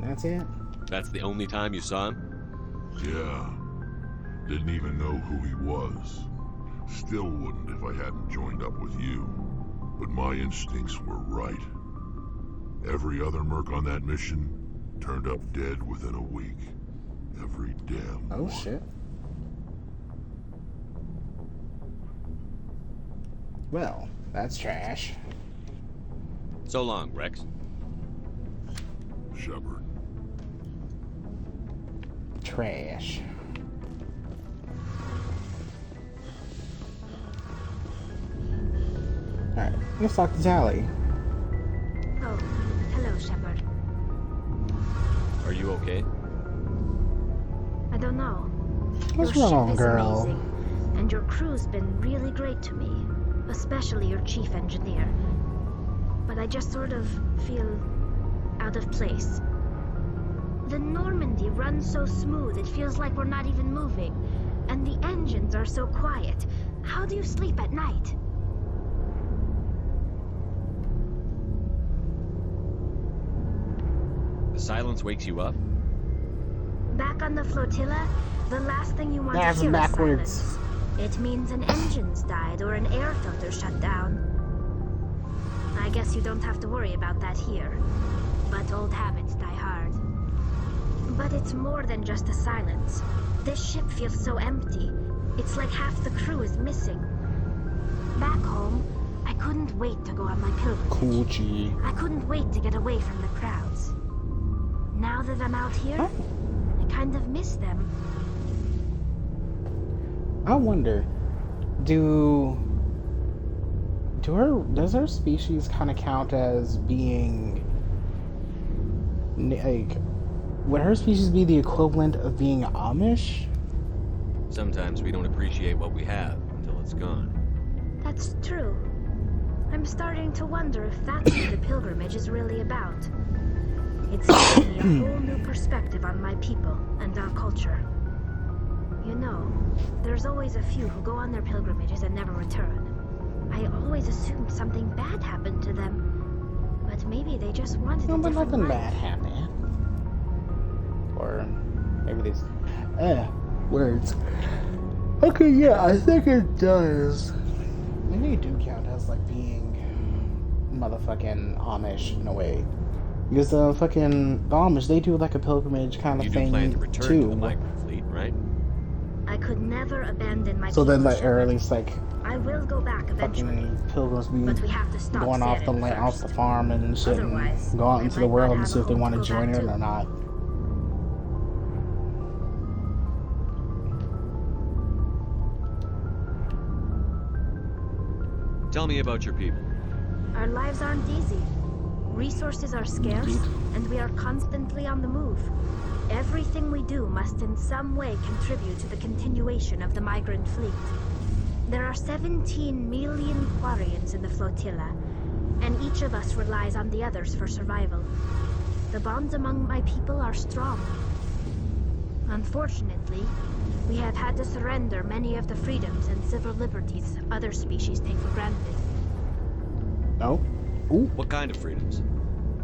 That's it? That's the only time you saw him? Yeah. Didn't even know who he was. Still wouldn't if I hadn't joined up with you. But my instincts were right. Every other merc on that mission turned up dead within a week. Every damn one. Oh, shit. Well, that's trash. So long, Rex. Shepard. Trash. Alright, let's talk to Tally. Oh, hello, Shepard. Are you okay? I don't know. What's Your wrong, ship is girl? amazing, and your crew's been really great to me, especially your chief engineer. But I just sort of feel out of place. The Normandy runs so smooth, it feels like we're not even moving. And the engines are so quiet. How do you sleep at night? The silence wakes you up? Back on the flotilla, the last thing you want That's to hear backwards. is silence. It means an engine's died or an air filter shut down. I guess you don't have to worry about that here. But old habits die hard. But it's more than just the silence. This ship feels so empty. It's like half the crew is missing. Back home, I couldn't wait to go on my pilgrimage. Coochie. I couldn't wait to get away from the crowds. Now that I'm out here, I kind of miss them. I wonder, does her species kind of count as being, like, would her species be the equivalent of being Amish? Sometimes we don't appreciate what we have until it's gone. That's true. I'm starting to wonder if that's what the pilgrimage is really about. It's giving me a whole new perspective on my people and our culture. You know, there's always a few who go on their pilgrimages and never return. I always assumed something bad happened to them, but maybe they just wanted a different nothing life. bad happened. Or maybe these words. Okay, yeah, I think it does. Maybe they do count as like being motherfucking Amish in a way. Because the Amish, they do like a pilgrimage kind of thing You do plan to return too. to the migrant fleet, right? I could never abandon my So then, people, like, or at least like I will go back eventually. fucking pilgrims be But we have to stop going off the Saren land, off first. the farm and shit, Otherwise, and go out they into the might world not and have see a if they home want to to go join back it to. or not. Tell me about your people. Our lives aren't easy. Resources are scarce, and we are constantly on the move. Everything we do must in some way contribute to the continuation of the migrant fleet. There are 17 million Quarians in the flotilla, and each of us relies on the others for survival. The bonds among my people are strong. Unfortunately, we have had to surrender many of the freedoms and civil liberties other species take for granted. No? Ooh. What kind of freedoms?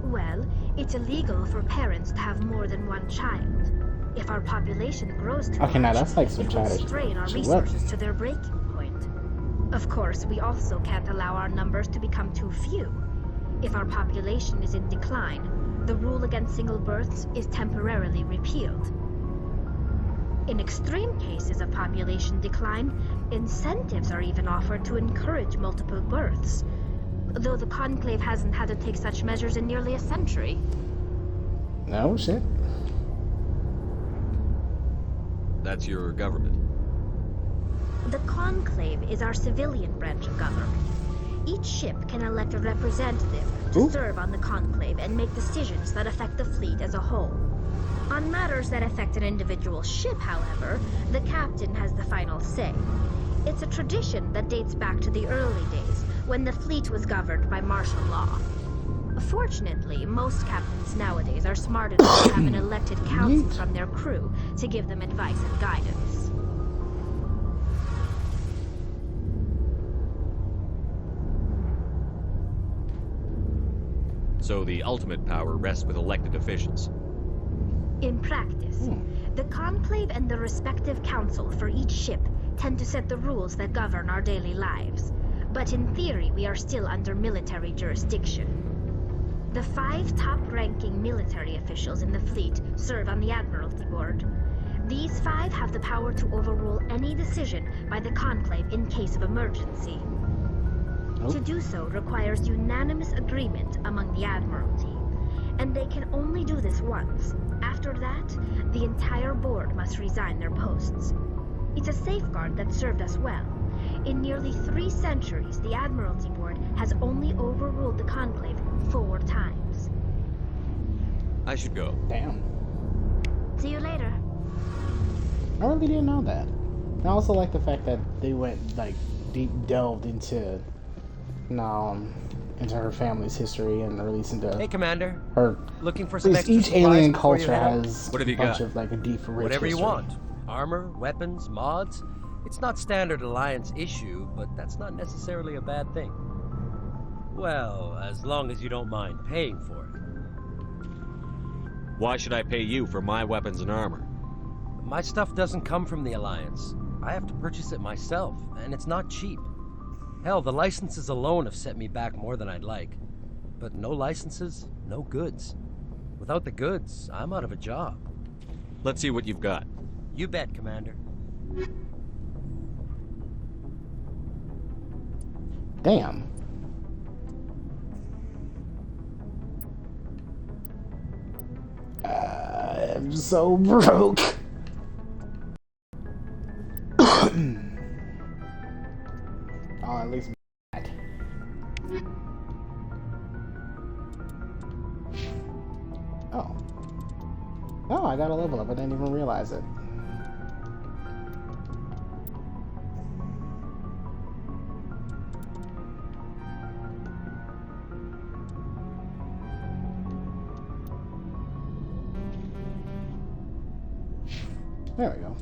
Well, it's illegal for parents to have more than one child. If our population grows too Okay, now much, that's like some it will childish strain our shit. resources to their breaking point. Of course, we also can't allow our numbers to become too few. If our population is in decline, the rule against single births is temporarily repealed. In extreme cases of population decline, incentives are even offered to encourage multiple births, though the Conclave hasn't had to take such measures in nearly a century. No shit. That's your government. The Conclave is our civilian branch of government. Each ship can elect a representative to serve on the Conclave and make decisions that affect the fleet as a whole. On matters that affect an individual ship, however, the captain has the final say. It's a tradition that dates back to the early days, when the fleet was governed by martial law. Fortunately, most captains nowadays are smart enough to have an elected council from their crew to give them advice and guidance. So the ultimate power rests with elected officials. In practice, the Conclave and the respective council for each ship tend to set the rules that govern our daily lives. But in theory, we are still under military jurisdiction. The 5 top-ranking military officials in the fleet serve on the Admiralty Board. These 5 have the power to overrule any decision by the Conclave in case of emergency. To do so requires unanimous agreement among the Admiralty, and they can only do this once. After that, the entire board must resign their posts. It's a safeguard that served us well. In nearly 3 centuries, the Admiralty Board has only overruled the Conclave 4 times. I should go. Damn. See you later. I really didn't know that. I also like the fact that they went like delved into, into her family's history and at least into Hey, Commander. her. Looking for some extra Each supplies alien before you culture head out? has What have you a bunch got? of like a deep, rich Whatever you history. want. Armor, weapons, mods. It's not standard Alliance issue, but that's not necessarily a bad thing. Well, as long as you don't mind paying for it. Why should I pay you for my weapons and armor? My stuff doesn't come from the Alliance. I have to purchase it myself, and it's not cheap. Hell, the licenses alone have set me back more than I'd like. But no licenses, no goods. Without the goods, I'm out of a job. Let's see what you've got. You bet, Commander. Damn. I'm so broke. Oh, at least that. Oh. Oh, I got a level up. I didn't even realize it. There we go.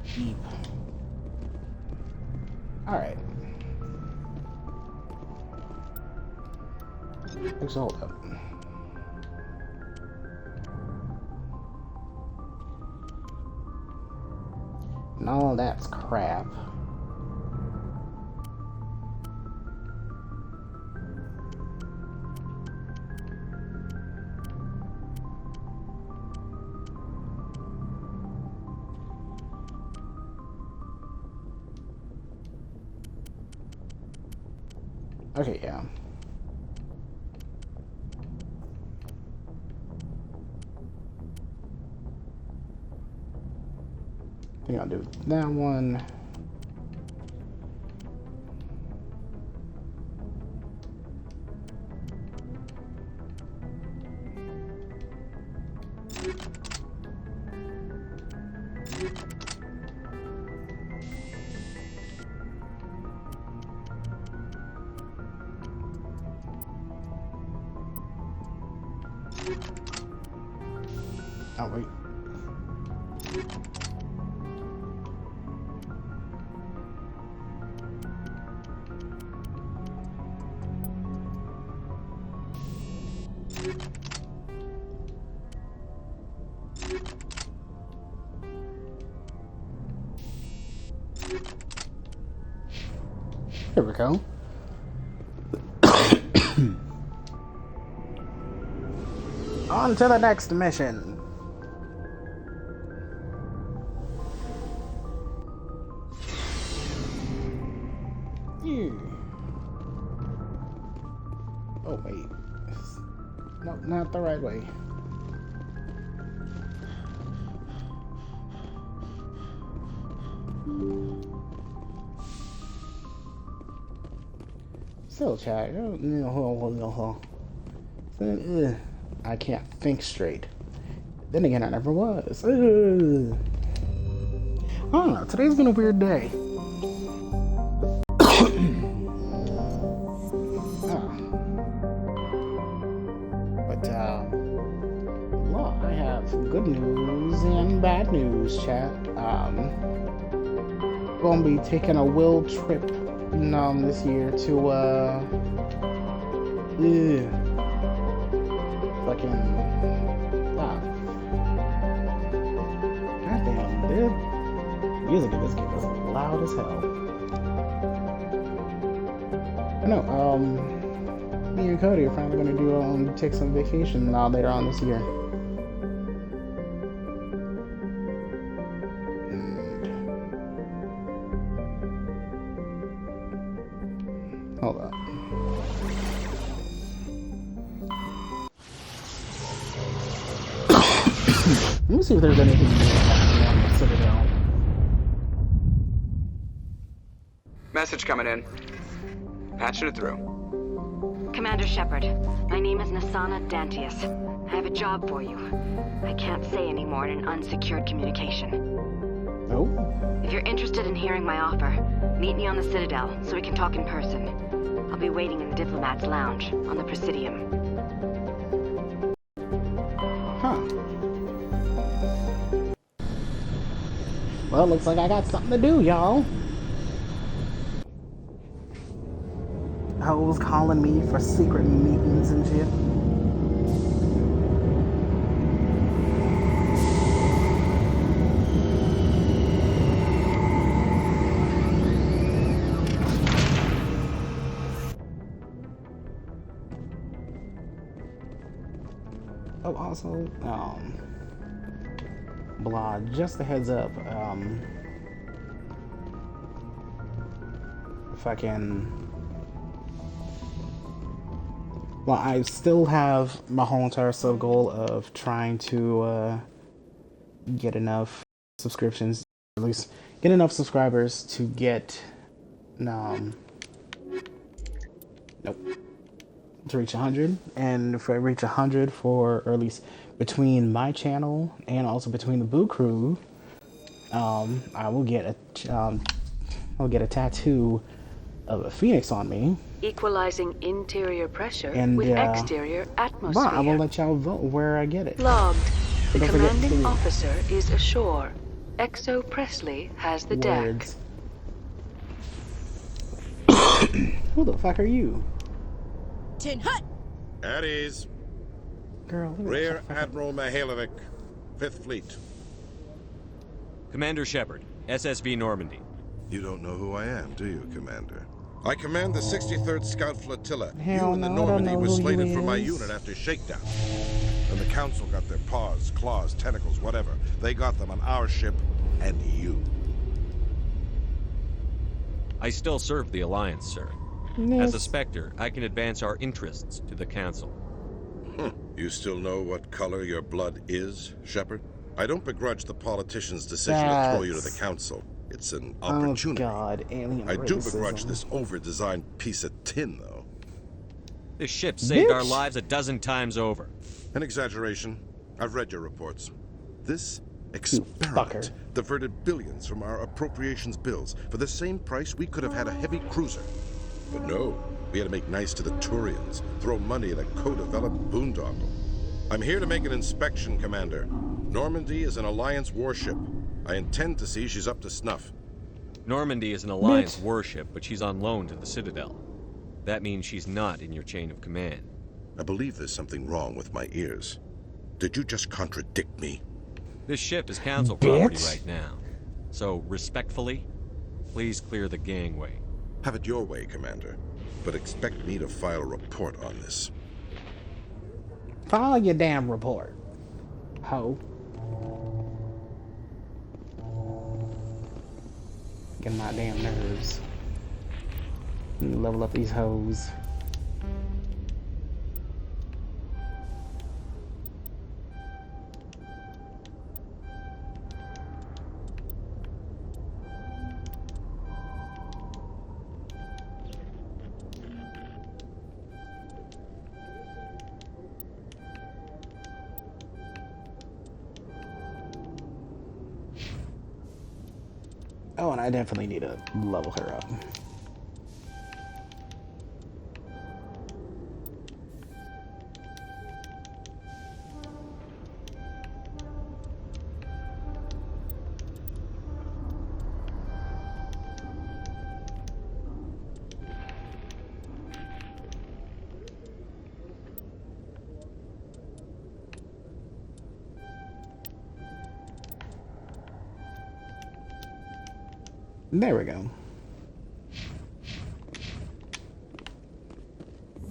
Jeep. Alright. Let's hold up. No, that's crap. Okay, yeah. I think I'll do that one. Oh, wait. Here we go. On to the next mission. Oh, wait. No, not the right way. Still, chat. I can't think straight. Then again, I never was. I don't know. Today's been a weird day. Well, I have good news and bad news, chat. Gonna be taking a will trip this year to fucking goddamn, dude. Music in this game is loud as hell. I know, me and Cody are finally gonna do take some vacation later on this year. Hold up. Let me see if there's anything new happening on the Citadel. Message coming in. Patching it through. Commander Shepard, my name is Nasana Dantius. I have a job for you. I can't say any more in an unsecured communication. Oh? If you're interested in hearing my offer, meet me on the Citadel so we can talk in person. I'll be waiting in the Diplomat's Lounge on the Presidium. Huh. Well, looks like I got something to do, y'all. Hoes calling me for secret meetings and shit. Oh, also, blah, just a heads up, well, I still have my whole entire sub goal of trying to get enough subscriptions, at least get enough subscribers to get nope, to reach 100. And if I reach 100 or at least between my channel and also between the Boo Crew, I will get a tattoo of a phoenix on me. Equalizing interior pressure And, with exterior atmosphere. Well, I will let y'all vote where I get it. Logged. The Don't forget commanding to- officer is ashore. Exo Presley has the Words. deck. Who the fuck are you? Tin Hut! At ease. Girl, look at Rear that. Admiral Mihailovic, 5th Fleet. Commander Shepard, SSV Normandy. You don't know who I am, do you, Commander? I command the 63rd Scout Flotilla. Hell You and the no, I don't Normandy know were who you slated for my is. unit after shakedown. And the Council got their paws, claws, tentacles, whatever. They got them on our ship and you. I still serve the Alliance, sir. Yes. As a Spectre, I can advance our interests to the Council. You still know what color your blood is, Shepard? I don't begrudge the politicians' decision to throw you to the Council. It's an opportunity. Oh God, alien I do racism. begrudge this over-designed piece of tin, though. This ship saved our Bitch. lives a dozen times over. An exaggeration. I've read your reports. This experiment diverted billions from our appropriations bills. For the same price, we could have had a heavy cruiser. But no, we had to make nice to the Turians, throw money at a co-developed boondoggle. I'm here to make an inspection, Commander. Normandy is an Alliance warship. I intend to see she's up to snuff. Normandy is an Alliance warship, but she's on loan to the Citadel. That means she's not in your chain of command. I believe there's something wrong with my ears. Did you just contradict me? This ship is Council property right now. So, respectfully, please clear the gangway. Have it your way, Commander. But expect me to file a report on this. File your damn report, ho. Get my damn nerves. Let me level up these hoes. Oh, and I definitely need to level her up. There we go.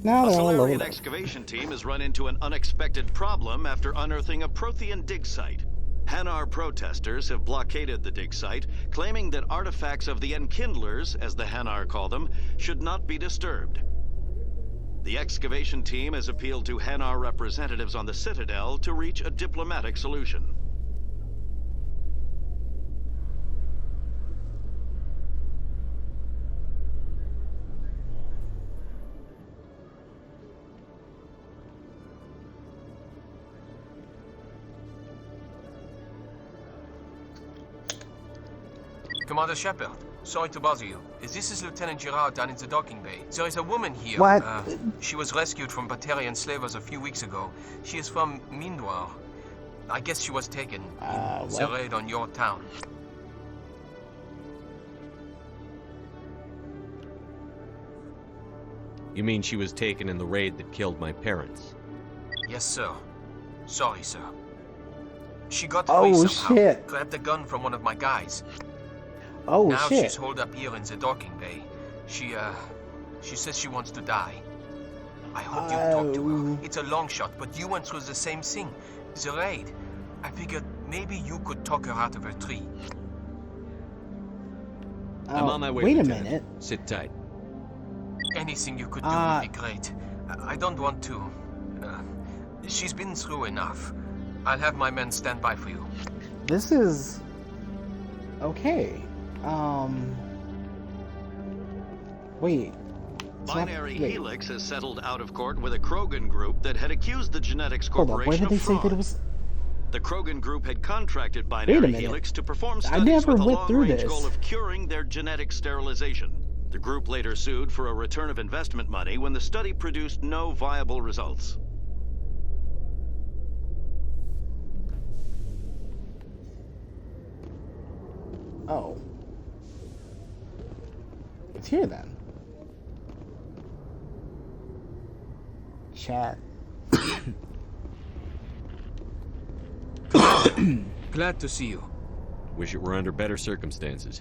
Now A they're all Solarian over. excavation team has run into an unexpected problem after unearthing a Prothean dig site. Hanar protesters have blockaded the dig site, claiming that artifacts of the Enkindlers, as the Hanar call them, should not be disturbed. The excavation team has appealed to Hanar representatives on the Citadel to reach a diplomatic solution. Commander Shepard, sorry to bother you. This is Lieutenant Girard down in the docking bay. There is a woman here. What? She was rescued from Batarian slavers a few weeks ago. She is from Mindoir. I guess she was taken in the raid on your town. You mean she was taken in the raid that killed my parents? Yes, sir. Sorry, sir. She got Oh, free somehow. shit. Grabbed a gun from one of my guys. Oh, now shit. she's holed up here in the docking bay. She says she wants to die. I hope you talk to her. It's a long shot, but you went through the same thing. The raid. I figured maybe you could talk her out of her tree. I'm on my way, wait a Lieutenant. minute. Sit tight. Anything you could do would be great. I don't want to. She's been through enough. I'll have my men stand by for you. This is okay. Wait. Binary Helix has settled out of court with a Krogan group that had accused the Genetics Hold on, where Corporation did they of say fraud. that it was? The Krogan group had contracted Wait a Binary minute. Helix to perform I studies never with a went through long-range this. goal of curing their genetic sterilization. The group later sued for a return of investment money when the study produced no viable results. Oh. It's here then. Chat. Glad to see you. Wish it were under better circumstances.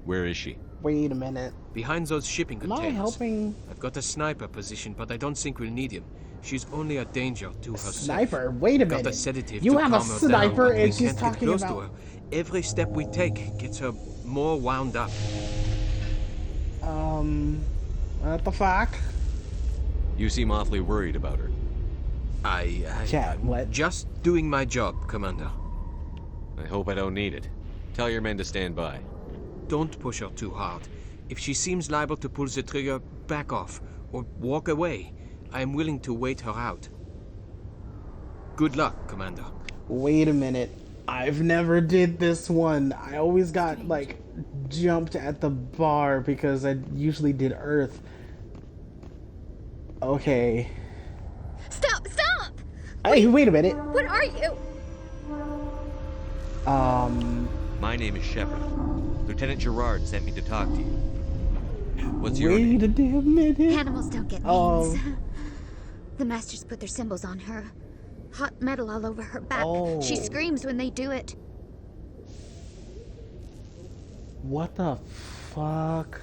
Where is she? Wait a minute. Behind those shipping containers. Am I helping? I've got a sniper position, but I don't think we'll need him. She's only a danger to herself. Sniper? Wait a minute. Got a sedative You to have a calm her sniper down, and we she's can't get talking close about... to her. Every step we take gets her more wound up. What the fuck? You seem awfully worried about her. Chat, what? Just doing my job, Commander. I hope I don't need it. Tell your men to stand by. Don't push her too hard. If she seems liable to pull the trigger, back off, or walk away. I am willing to wait her out. Good luck, Commander. Wait a minute. I've never did this one. I always got, like, jumped at the bar because I usually did Earth. Okay. Stop! Stop! Hey, wait a minute. What are you? My name is Shepard. Lieutenant Gerard sent me to talk to you. What's your name? Wait a damn minute. Animals don't get names. The Masters put their symbols on her. Hot metal all over her back. She screams when they do it. What the fuck?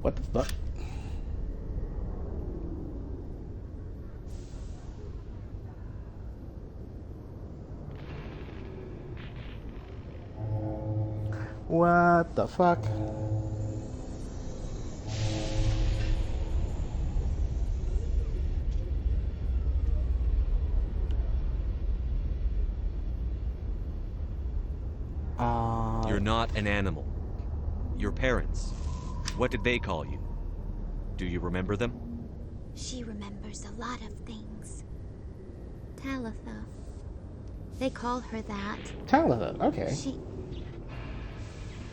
What the fuck? What the fuck? You're not an animal. Your parents. What did they call you? Do you remember them? She remembers a lot of things. Talitha. They call her that. Talitha, okay.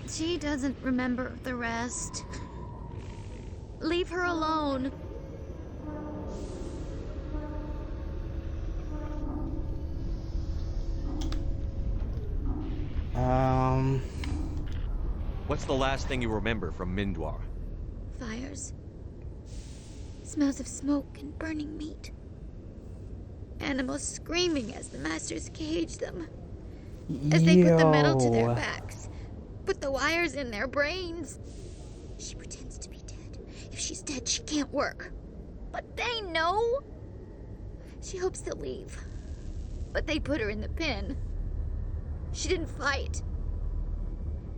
She doesn't remember the rest. Leave her alone. What's the last thing you remember from Mindwar? Fires. Smells of smoke and burning meat. Animals screaming as the Masters cage them. As they put the metal to their backs. Put the wires in their brains. She pretends to be dead. If she's dead, she can't work. But they know. She hopes to leave. But they put her in the pen. She didn't fight.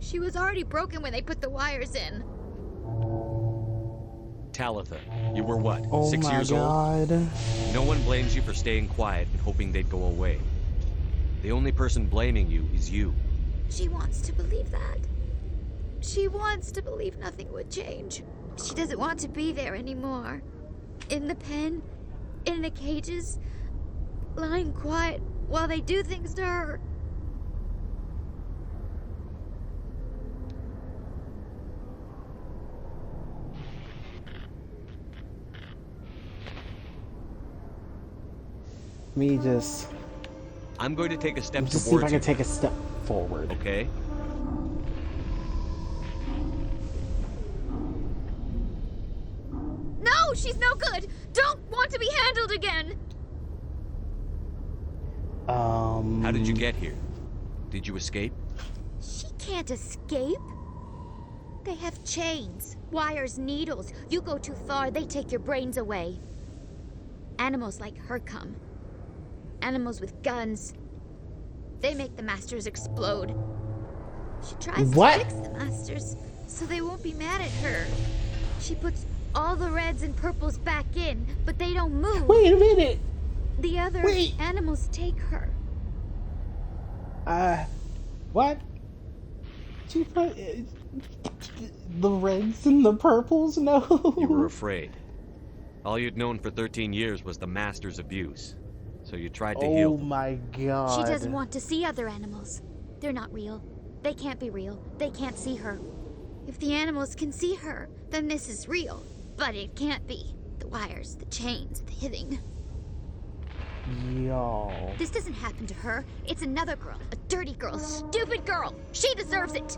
She was already broken when they put the wires in. Talitha, you were what, Oh 6 my years God. old? No one blames you for staying quiet and hoping they'd go away. The only person blaming you is you. She wants to believe that. She wants to believe nothing would change. She doesn't want to be there anymore. In the pen, in the cages, lying quiet while they do things to her. I'm going to take a step Just towards see if I can you. take a step forward. Okay? No, she's no good. Don't want to be handled again. How did you get here? Did you escape? She can't escape. They have chains, wires, needles. You go too far, they take your brains away. Animals like her come. Animals with guns. They make the Masters explode. She tries to fix the Masters so they won't be mad at her. She puts all the reds and purples back in, but they don't move. Wait a minute. The other animals take her. What? She put the reds and the purples? No. You were afraid. All you'd known for 13 years was the Master's abuse. So you tried to heal Oh them. my god. She doesn't want to see other animals. They're not real. They can't be real. They can't see her. If the animals can see her, then this is real. But it can't be. The wires, the chains, the hitting. Yo. This doesn't happen to her. It's another girl. A dirty girl. Stupid girl. She deserves it.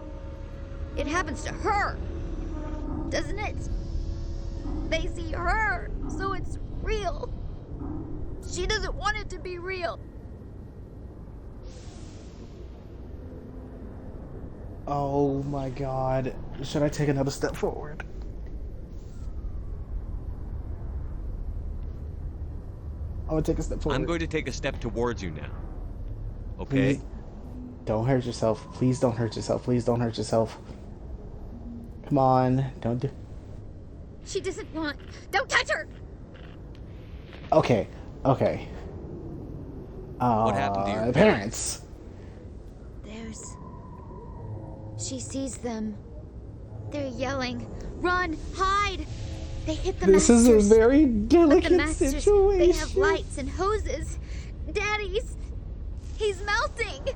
It happens to her. Doesn't it? They see her, so it's real. She doesn't want it to be real. Oh my god. Should I take another step forward? I'm gonna take a step forward. I'm going to take a step towards you now. Okay? Please don't hurt yourself. Please don't hurt yourself. Please don't hurt yourself. Come on. Don't do... She doesn't want... Don't touch her! Okay. Okay. What happened to your parents? She sees them. They're yelling, "Run! Hide!" They hit the This masters. is a very But delicate the masters, situation. they have lights and hoses. Daddy's... He's melting!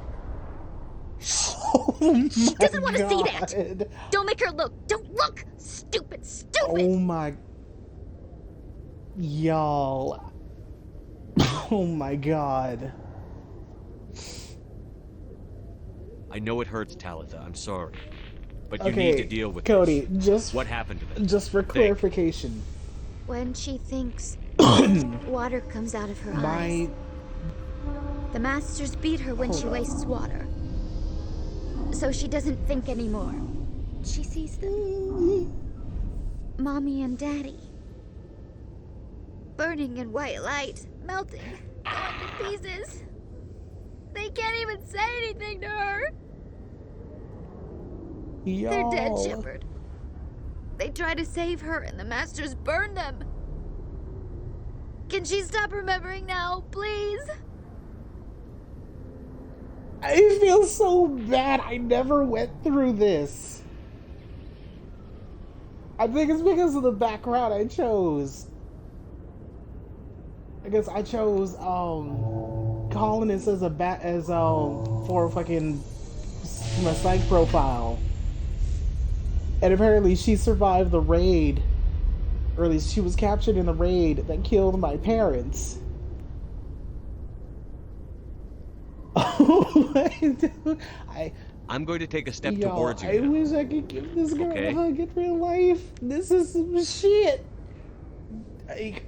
Oh She doesn't want to see God. that! Don't make her look! Don't look! Stupid! Stupid! Oh my... Y'all. Oh my god. I know it hurts, Talitha. I'm sorry. But you Okay, need to deal with Cody, this. just... What happened to them? Just for clarification. When she thinks, water comes out of her eyes. My... The masters beat her when she wastes water. So she doesn't think anymore. She sees them. Mommy and Daddy. Burning in white light, melting, going to pieces. They can't even say anything to her. They're dead, Shepard. They try to save her and the masters burn them. Can she stop remembering now, please? I feel so bad. I never went through this. I think it's because of the background I chose. I guess I chose Colonist as for fucking my psych profile. And apparently she survived the raid. Or at least she was captured in the raid that killed my parents. I'm going to take a step towards you. I wish I could give this girl Okay. a hug in real life. This is some shit. Like,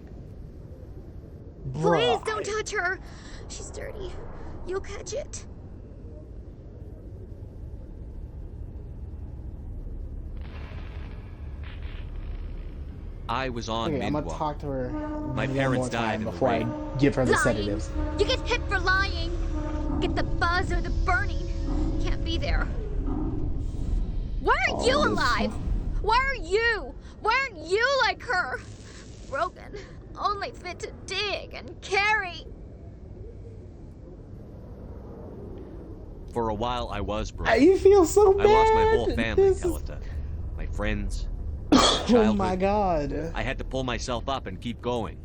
Please bruh. don't touch her. She's dirty. You'll catch it. I was on Okay, I'm gonna ME1. talk to her My one parents more time died in the before I raid. give her the Lying. sedatives. You get hit for lying. Get the buzz or the burning. Can't be there. Why aren't you alive? Why are you? Why aren't you like her? Broken. Only fit to dig and carry. For a while, I was broke. I feel so bad. I lost my whole family, This is- Talitha. My friends. Oh my god. I had to pull myself up and keep going.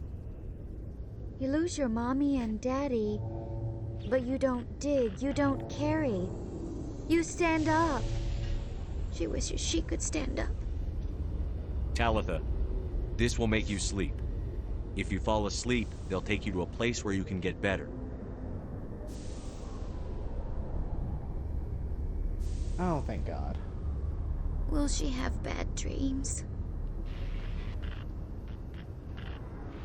You lose your mommy and daddy, but you don't dig, you don't carry. You stand up. She wishes she could stand up. Talitha, this will make you sleep. If you fall asleep, they'll take you to a place where you can get better. Oh, thank God. Will she have bad dreams?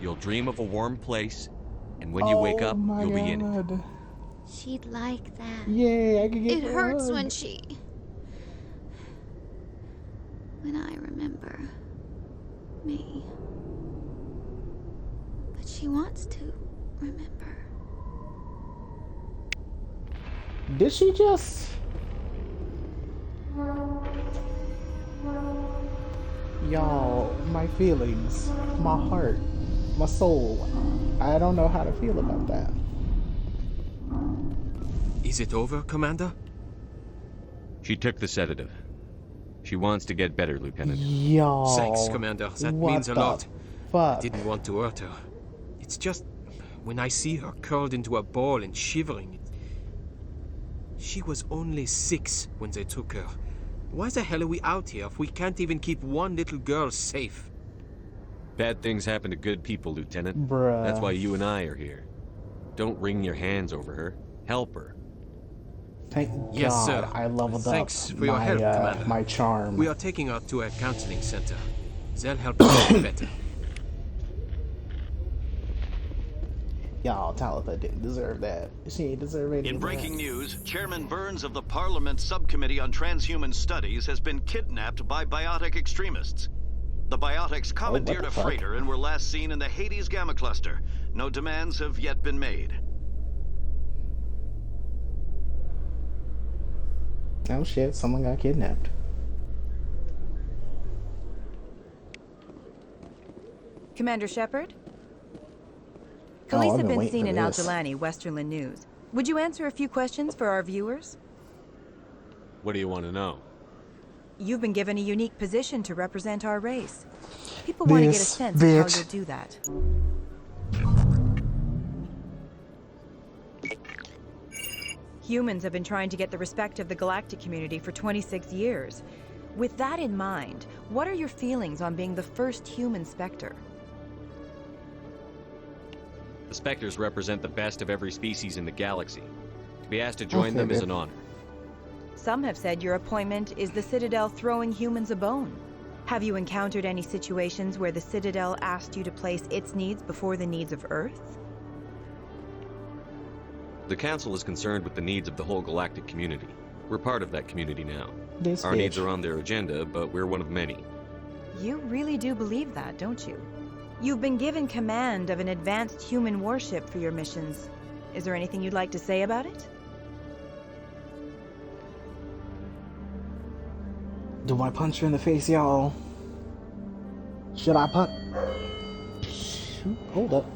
You'll dream of a warm place, and when you wake up, my you'll be in it. God. She'd like that. Yay, I can get It her hurts hug. when I remember me. But she wants to remember. Did she just... Y'all, my feelings, my heart, my soul. I don't know how to feel about that. Is it over, Commander? She took the sedative. She wants to get better, Lieutenant. Y'all. Thanks, Commander. That what means a the lot. Fuck. I didn't want to hurt her. It's just... when I see her curled into a ball and shivering. She was only 6 when they took her. Why the hell are we out here if we can't even keep one little girl safe? Bad things happen to good people, Lieutenant. Bruh. That's why you and I are here. Don't wring your hands over her. Help her. Thank Yes, God sir. I leveled Thanks up for your my, help, Commander. my charm. We are taking her to a counseling center. They'll help her get better. Y'all, Talitha didn't deserve that. She ain't deserve anything. In breaking news, Chairman Burns of the Parliament Subcommittee on Transhuman Studies has been kidnapped by biotic extremists. The biotics commandeered a freighter and were last seen in the Hades Gamma Cluster. No demands have yet been made. Oh shit, someone got kidnapped. Commander Shepard? Oh, I've Khalees been had been waiting seen for in this. Al-Jalani, Westerland News. Would you answer a few questions for our viewers? What do you want to know? You've been given a unique position to represent our race. People want to get a sense of how you'll do that. Humans have been trying to get the respect of the galactic community for 26 years. With that in mind, what are your feelings on being the first human Spectre? The Spectres represent the best of every species in the galaxy. To be asked to join them is an honor. Some have said your appointment is the Citadel throwing humans a bone. Have you encountered any situations where the Citadel asked you to place its needs before the needs of Earth? The Council is concerned with the needs of the whole galactic community. We're part of that community now. This Our needs bitch. are on their agenda, but we're one of many. You really do believe that, don't you? You've been given command of an advanced human warship for your missions. Is there anything you'd like to say about it? Do I punch her in the face, y'all? Should I punch? Hold up.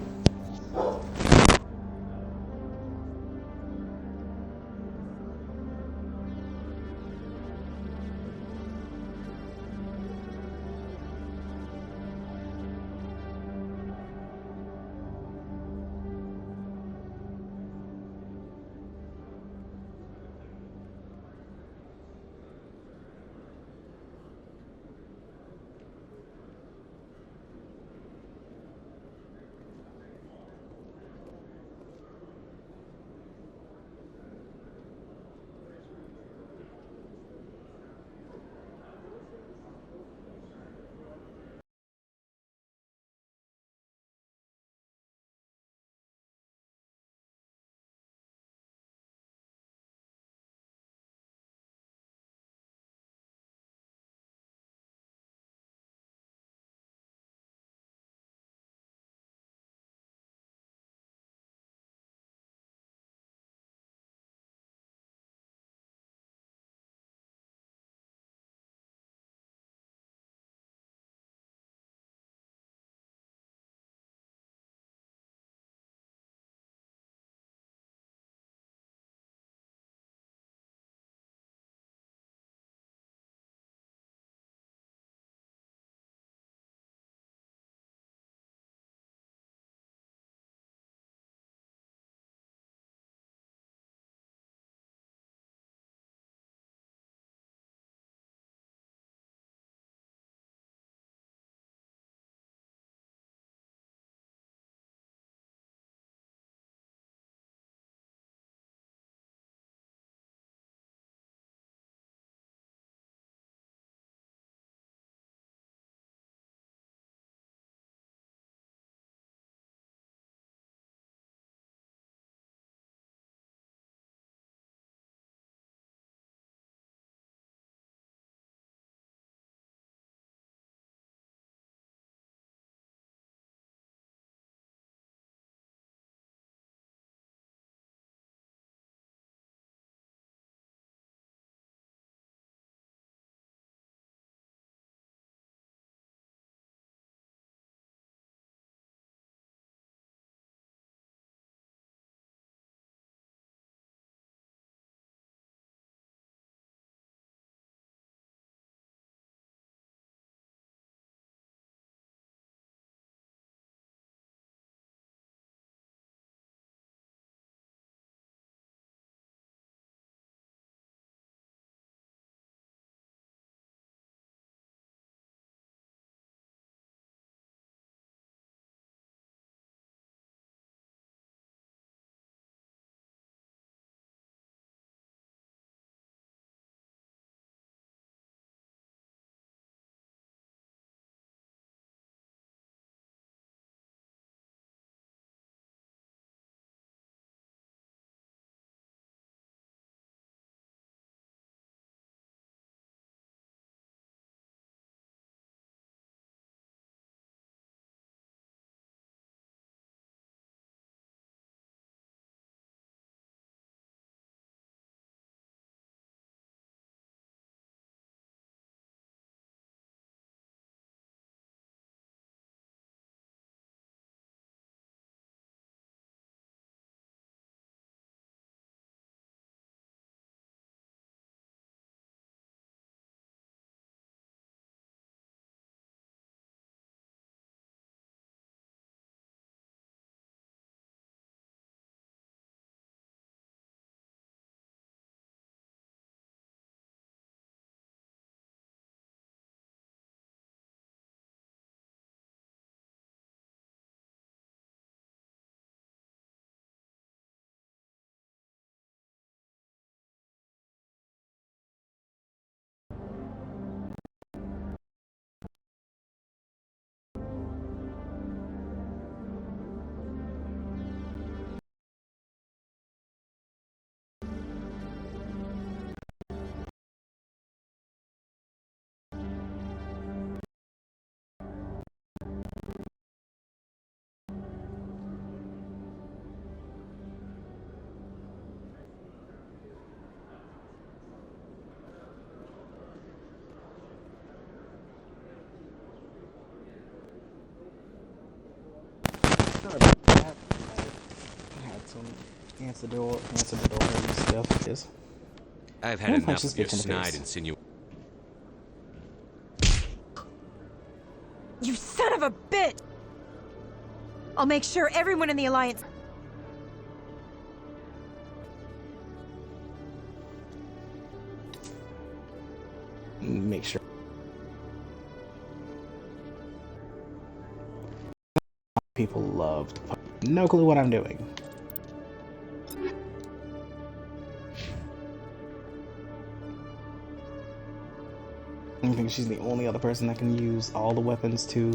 the door, answer the door, and stuff. Is I've had enough of your snide insinuation. You son of a bitch! I'll make sure everyone in the Alliance... Make sure. People loved. No clue what I'm doing. I think she's the only other person that can use all the weapons too.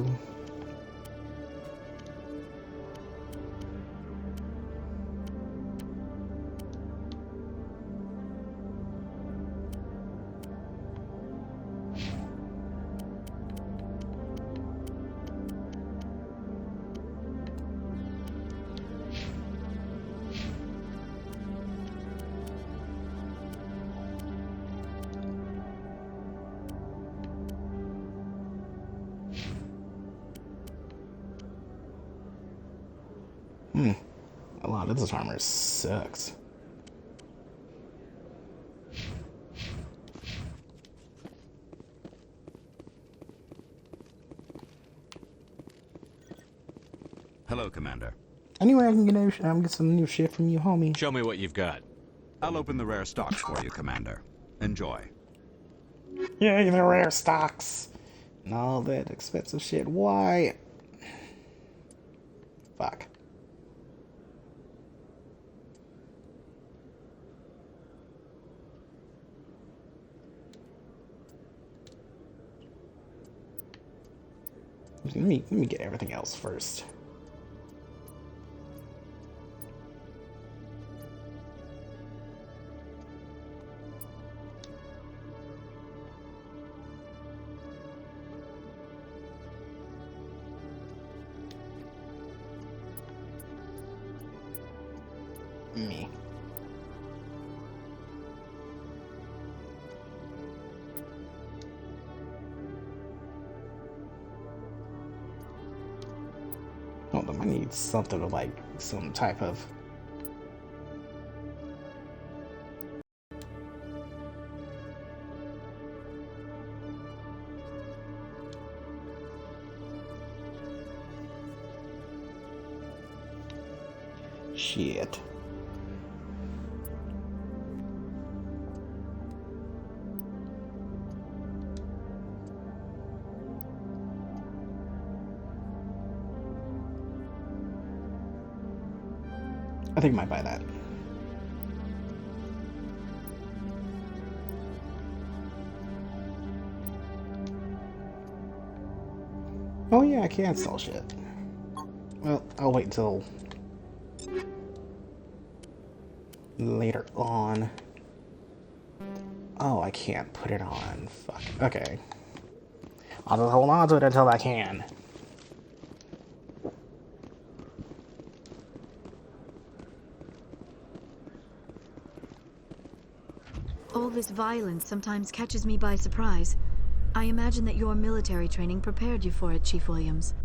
A lot of this armor sucks. Hello, Commander. Anyway, I can get some new shit from you, homie. Show me what you've got. I'll open the rare stocks for you, Commander. Enjoy. Yeah, the rare stocks. And all that expensive shit. Why? Fuck. Let me get everything else first. Me. Hold on, I need something of like some type of shit. I think I might buy that. Oh yeah, I can sell shit. Well, I'll wait until later on. Oh, I can't put it on. Fuck. Okay. I'll just hold on to it until I can. All this violence sometimes catches me by surprise. I imagine that your military training prepared you for it, Chief Williams.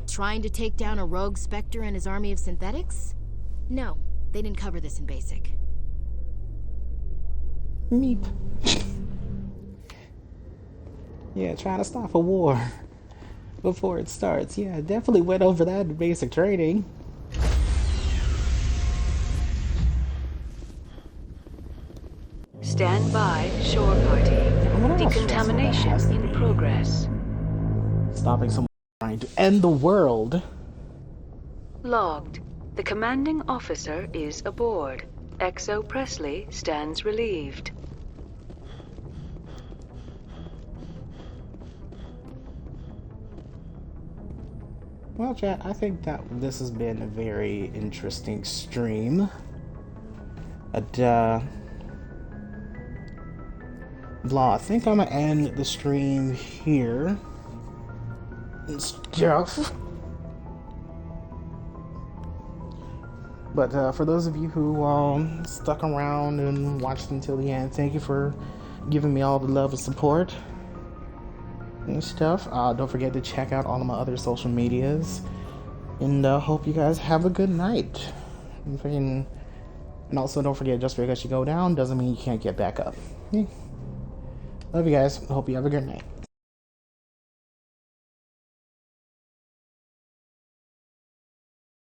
Trying to take down a rogue Spectre and his army of synthetics? No, they didn't cover this in basic. Meep. Yeah, trying to stop a war before it starts. Yeah, definitely went over that in basic training. Stand by, shore party. Decontamination in progress. Stopping someone trying to end the world. Logged. The commanding officer is aboard. XO Presley stands relieved. Well, chat, I think that this has been a very interesting stream. Blah, I think I'm gonna end the stream here. And stuff. But for those of you who stuck around and watched until the end, thank you for giving me all the love and support and stuff. Don't forget to check out all of my other social medias. And hope you guys have a good night. And also, don't forget, just because you go down doesn't mean you can't get back up. Love you guys. Hope you have a good night.